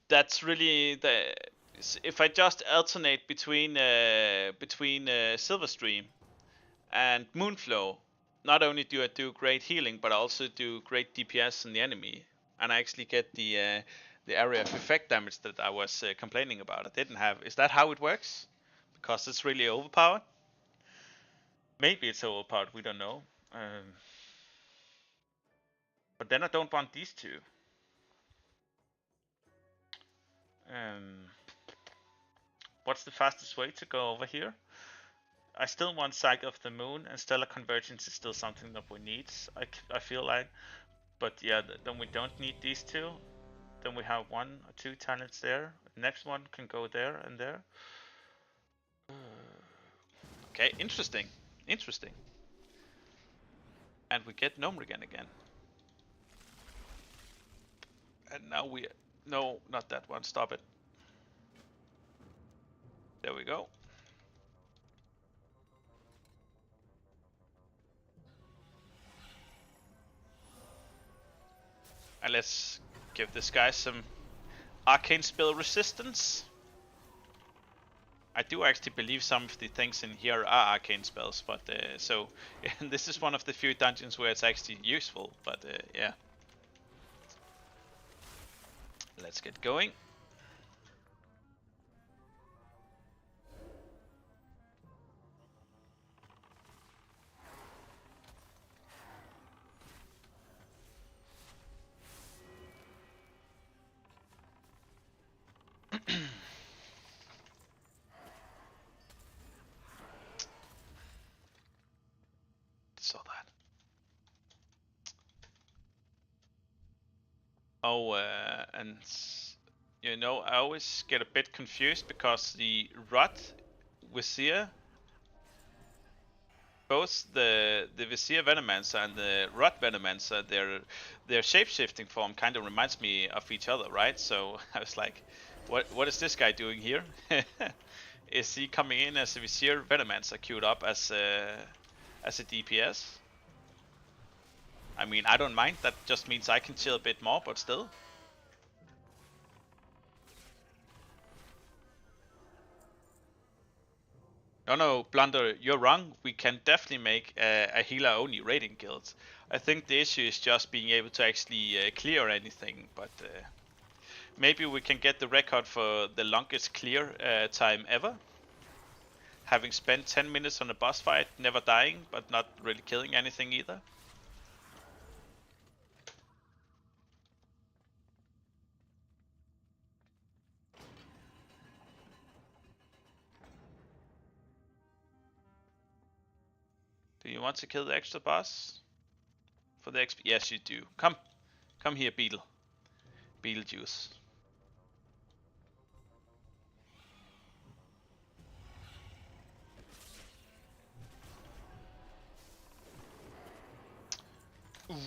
Speaker 2: That's really the. If I just alternate between Silverstream and Moonflow, not only do I do great healing, but I also do great DPS in the enemy, and I actually get the area of effect damage that I was complaining about. I didn't have. Is that how it works? Because it's really overpowered. Maybe it's overpowered. We don't know. But then I don't want these two. What's the fastest way to go over here? I still want Sight of the Moon, and Stellar Convergence is still something that we need, I feel like. But yeah, then we don't need these two. Then we have 1 or 2 talents there. The next one can go there and there. Okay, interesting. Interesting. And we get Gnomrigan again. And now we... No, not that one. Stop it. There we go. And let's give this guy some arcane spell resistance. I do actually believe some of the things in here are arcane spells, but so this is one of the few dungeons where it's actually useful, but yeah. Let's get going. Saw that. Oh, and you know, I always get a bit confused because the Rot Vizier, both the Vizier Venomancer and the Rot Venomancer, their shape-shifting form kind of reminds me of each other, right? So I was like, what is this guy doing here? Is he coming in as a Vizier Venomancer queued up as a DPS? I mean, I don't mind. That just means I can chill a bit more, but still. No, Blunder, you're wrong. We can definitely make a healer-only raiding guild. I think the issue is just being able to actually clear anything, but maybe we can get the record for the longest clear time ever. Having spent 10 minutes on a boss fight, never dying, but not really killing anything either. Do you want to kill the extra boss? For the XP? Yes, you do. Come here, Beetle. Beetlejuice. Man,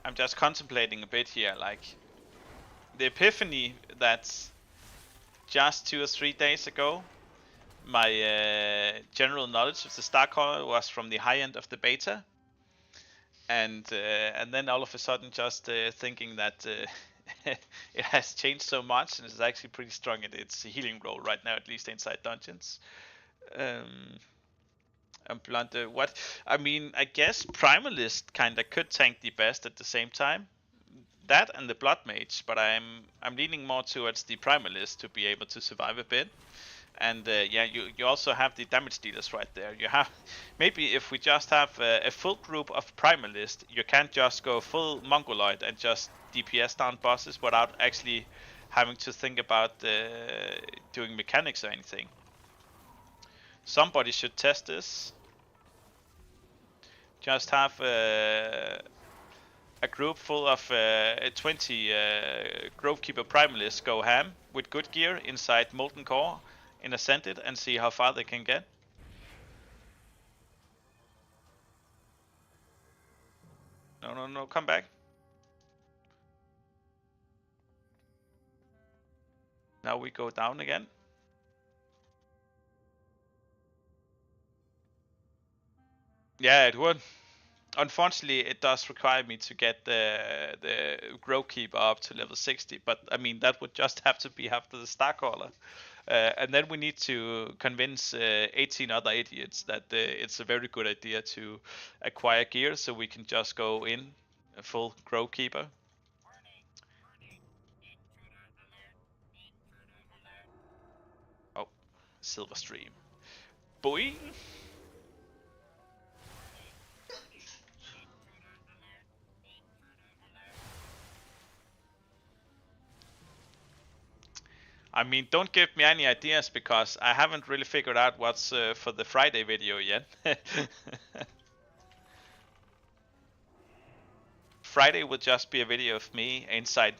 Speaker 2: I'm just contemplating a bit here, like the epiphany that's just 2 or 3 days ago. My general knowledge of the Starcaller was from the high end of the beta, and then all of a sudden just thinking that it has changed so much and it's actually pretty strong at its healing role right now, at least inside dungeons. And blunt, what I mean, I guess Primalist kinda could tank the best at the same time. That and the Blood Mage, but I'm leaning more towards the Primalist to be able to survive a bit. And yeah, you also have the damage dealers right there. You have maybe if we just have a full group of Primalist, you can't just go full Mongoloid and just DPS down bosses without actually having to think about doing mechanics or anything. Somebody should test this. Just have a group full of 20 Grovekeeper Primalists go ham with good gear inside Molten Core in Ascended and see how far they can get. No, come back. Now we go down again. Yeah, it would. Unfortunately, it does require me to get the Grovekeeper up to level 60, but I mean that would just have to be after the Starcaller. And then we need to convince 18 other idiots that it's a very good idea to acquire gear so we can just go in a full Grovekeeper. Oh, Silver Stream. Boing! I mean, don't give me any ideas because I haven't really figured out what's for the Friday video yet. Friday will just be a video of me inside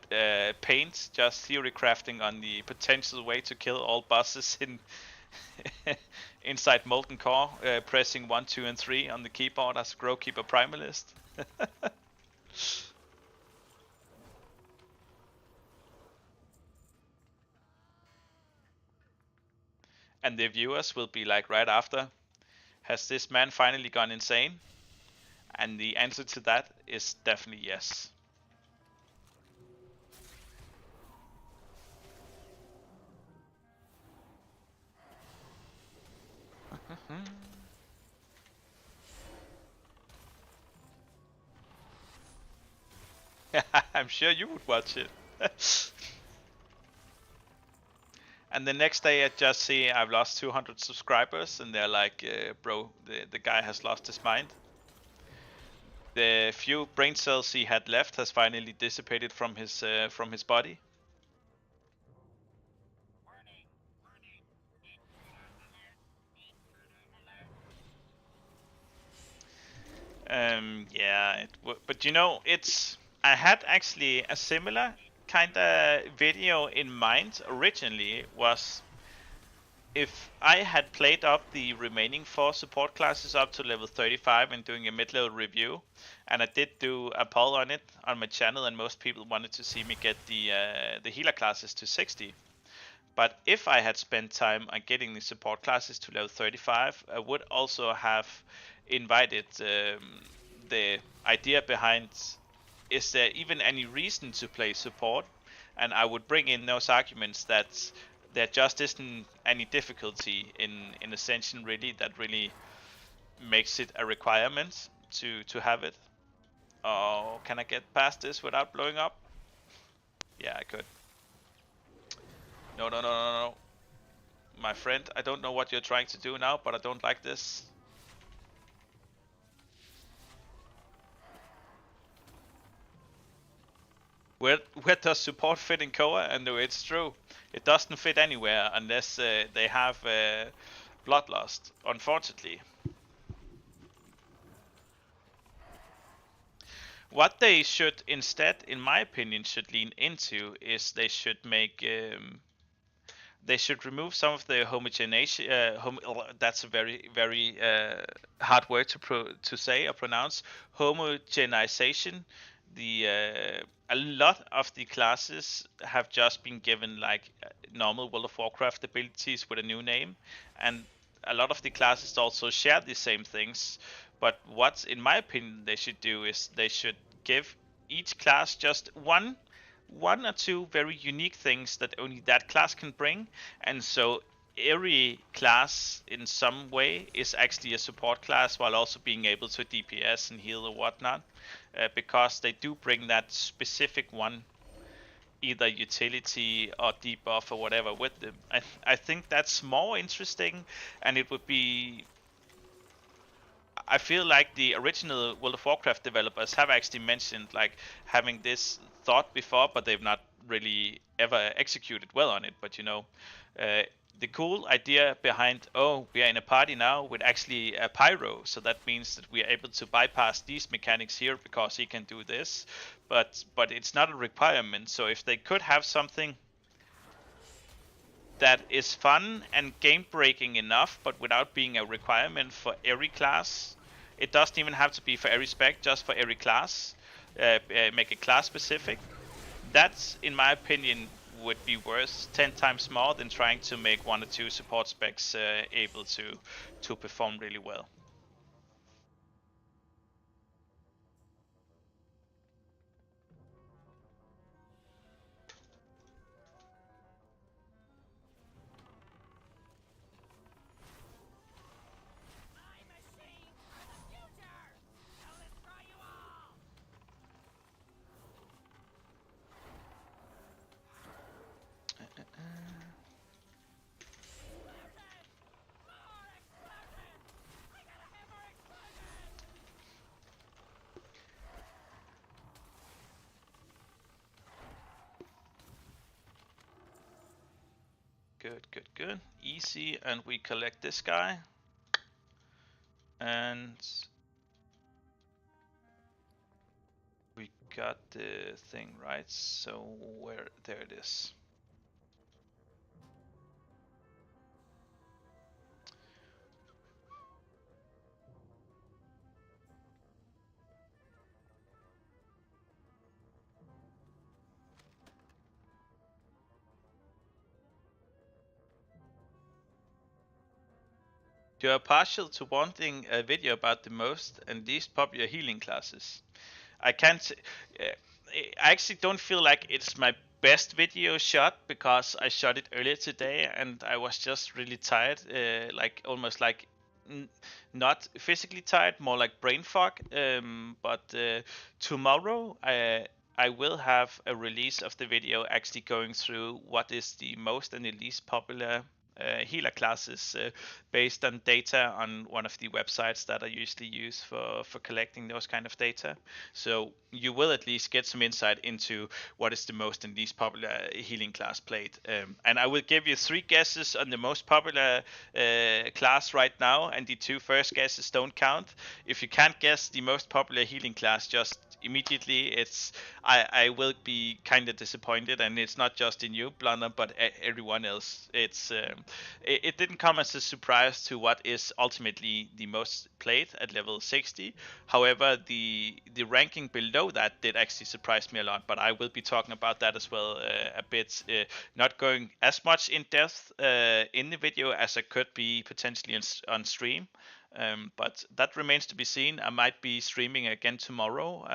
Speaker 2: Paint, just theory crafting on the potential way to kill all bosses in inside Molten Core, pressing 1, 2, and 3 on the keyboard as a Grovekeeper Primalist. And the viewers will be like right after, has this man finally gone insane? And the answer to that is definitely yes. I'm sure you would watch it. And the next day I just see I've lost 200 subscribers and they're like, bro, the guy has lost his mind. The few brain cells he had left has finally dissipated from his body. Yeah, but you know, I had actually a similar kind of video in mind originally. Was if I had played up the remaining 4 support classes up to level 35 and doing a mid-level review, and I did do a poll on it on my channel, and most people wanted to see me get the healer classes to 60. But if I had spent time on getting the support classes to level 35, I would also have invited the idea behind, is there even any reason to play support? And I would bring in those arguments that there just isn't any difficulty in Ascension really that really makes it a requirement to have it. Oh, can I get past this without blowing up? Yeah, I could. No. My friend, I don't know what you're trying to do now, but I don't like this. Where does support fit in Koa? And it's true. It doesn't fit anywhere unless they have Bloodlust, unfortunately. What they should instead, in my opinion, should lean into is they should remove some of the homogenation. That's a very hard word to say or pronounce. Homogenization. A lot of the classes have just been given like normal World of Warcraft abilities with a new name, and a lot of the classes also share the same things. But what, in my opinion, they should do is they should give each class just one or two very unique things that only that class can bring, and so every class in some way is actually a support class while also being able to DPS and heal or whatnot, because they do bring that specific one, either utility or debuff or whatever with them. I think that's more interesting, and it would be. I feel like the original World of Warcraft developers have actually mentioned like having this thought before, but they've not really ever executed well on it. But uh, the cool idea behind, oh, we are in a party now with actually a pyro, so that means that we are able to bypass these mechanics here because he can do this, but it's not a requirement. So if they could have something that is fun and game breaking enough, but without being a requirement for every class. It doesn't even have to be for every spec, just for every class. Make it class specific. That's, in my opinion, would be worth 10 times more than trying to make one or two support specs able to perform really well.
Speaker 1: My machine for the future! I'll destroy you all! Explosion! More explosions! I gotta have more explosions!
Speaker 2: Good, good, good. Easy, and we collect this guy. And we got the thing right, so there it is. You are partial to wanting a video about the most and least popular healing classes. I can't. Uh, I actually don't feel like it's my best video shot because I shot it earlier today and I was just really tired, like almost like n- not physically tired, more like brain fog. But tomorrow I will have a release of the video actually going through what is the most and the least popular healer classes based on data on one of the websites that I usually use for collecting those kind of data. So you will at least get some insight into what is the most and least popular healing class played. And I will give you 3 guesses on the most popular class right now, and the 2 first guesses don't count. If you can't guess the most popular healing class, just immediately I will be kind of disappointed, and it's not just in you, Blunder, but everyone else. It didn't come as a surprise to what is ultimately the most played at level 60. However, the ranking below that did actually surprise me a lot, but I will be talking about that as well a bit. Not going as much in depth in the video as I could be potentially on stream. But that remains to be seen. I might be streaming again tomorrow,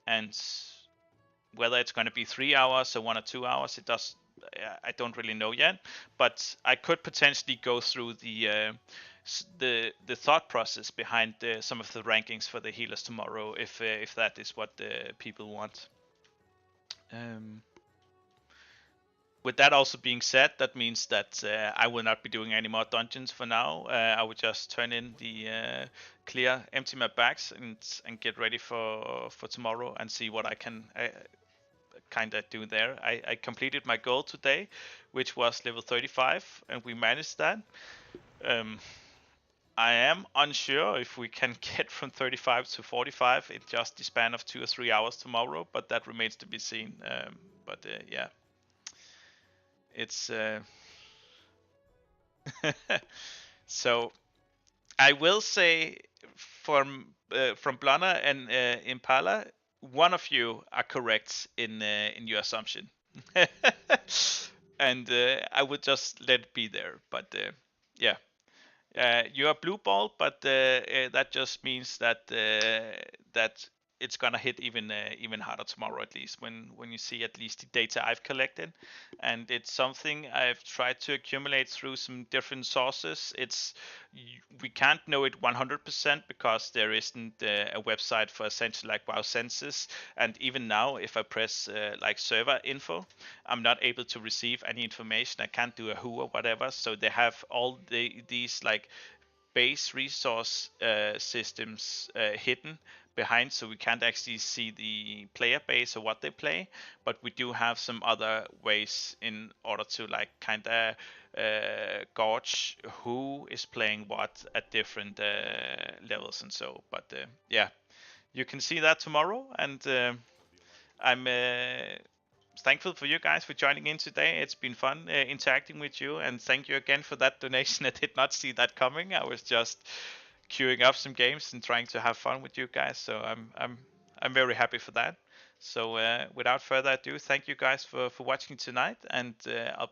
Speaker 2: and whether it's going to be 3 hours or 1 or 2 hours, I don't really know yet. But I could potentially go through the thought process behind some of the rankings for the healers tomorrow, if that is what the people want. Um, with that also being said, that means that I will not be doing any more dungeons for now. I will just turn in the clear, empty my bags, and get ready for tomorrow and see what I can kind of do there. I completed my goal today, which was level 35, and we managed that. Um, I am unsure if we can get from 35 to 45 in just the span of 2 or 3 hours tomorrow, but that remains to be seen. But yeah, it's so I will say from Blana and Impala, one of you are correct in your assumption, and I would just let it be there. But yeah, you are blue ball, but that just means that it's gonna hit even harder tomorrow at least when you see at least the data I've collected, and it's something I've tried to accumulate through some different sources. We can't know it 100% because there isn't a website for essentially like WoW census, and even now if I press like server info, I'm not able to receive any information. I can't do a who or whatever. So they have all these like base resource systems hidden behind, so we can't actually see the player base or what they play. But we do have some other ways in order to like kind of gauge who is playing what at different levels and so. But yeah, you can see that tomorrow, and I'm thankful for you guys for joining in today. It's been fun interacting with you, and thank you again for that donation. I did not see that coming. I was just queuing up some games and trying to have fun with you guys. So I'm very happy for that. So without further ado, thank you guys for watching tonight, and I'll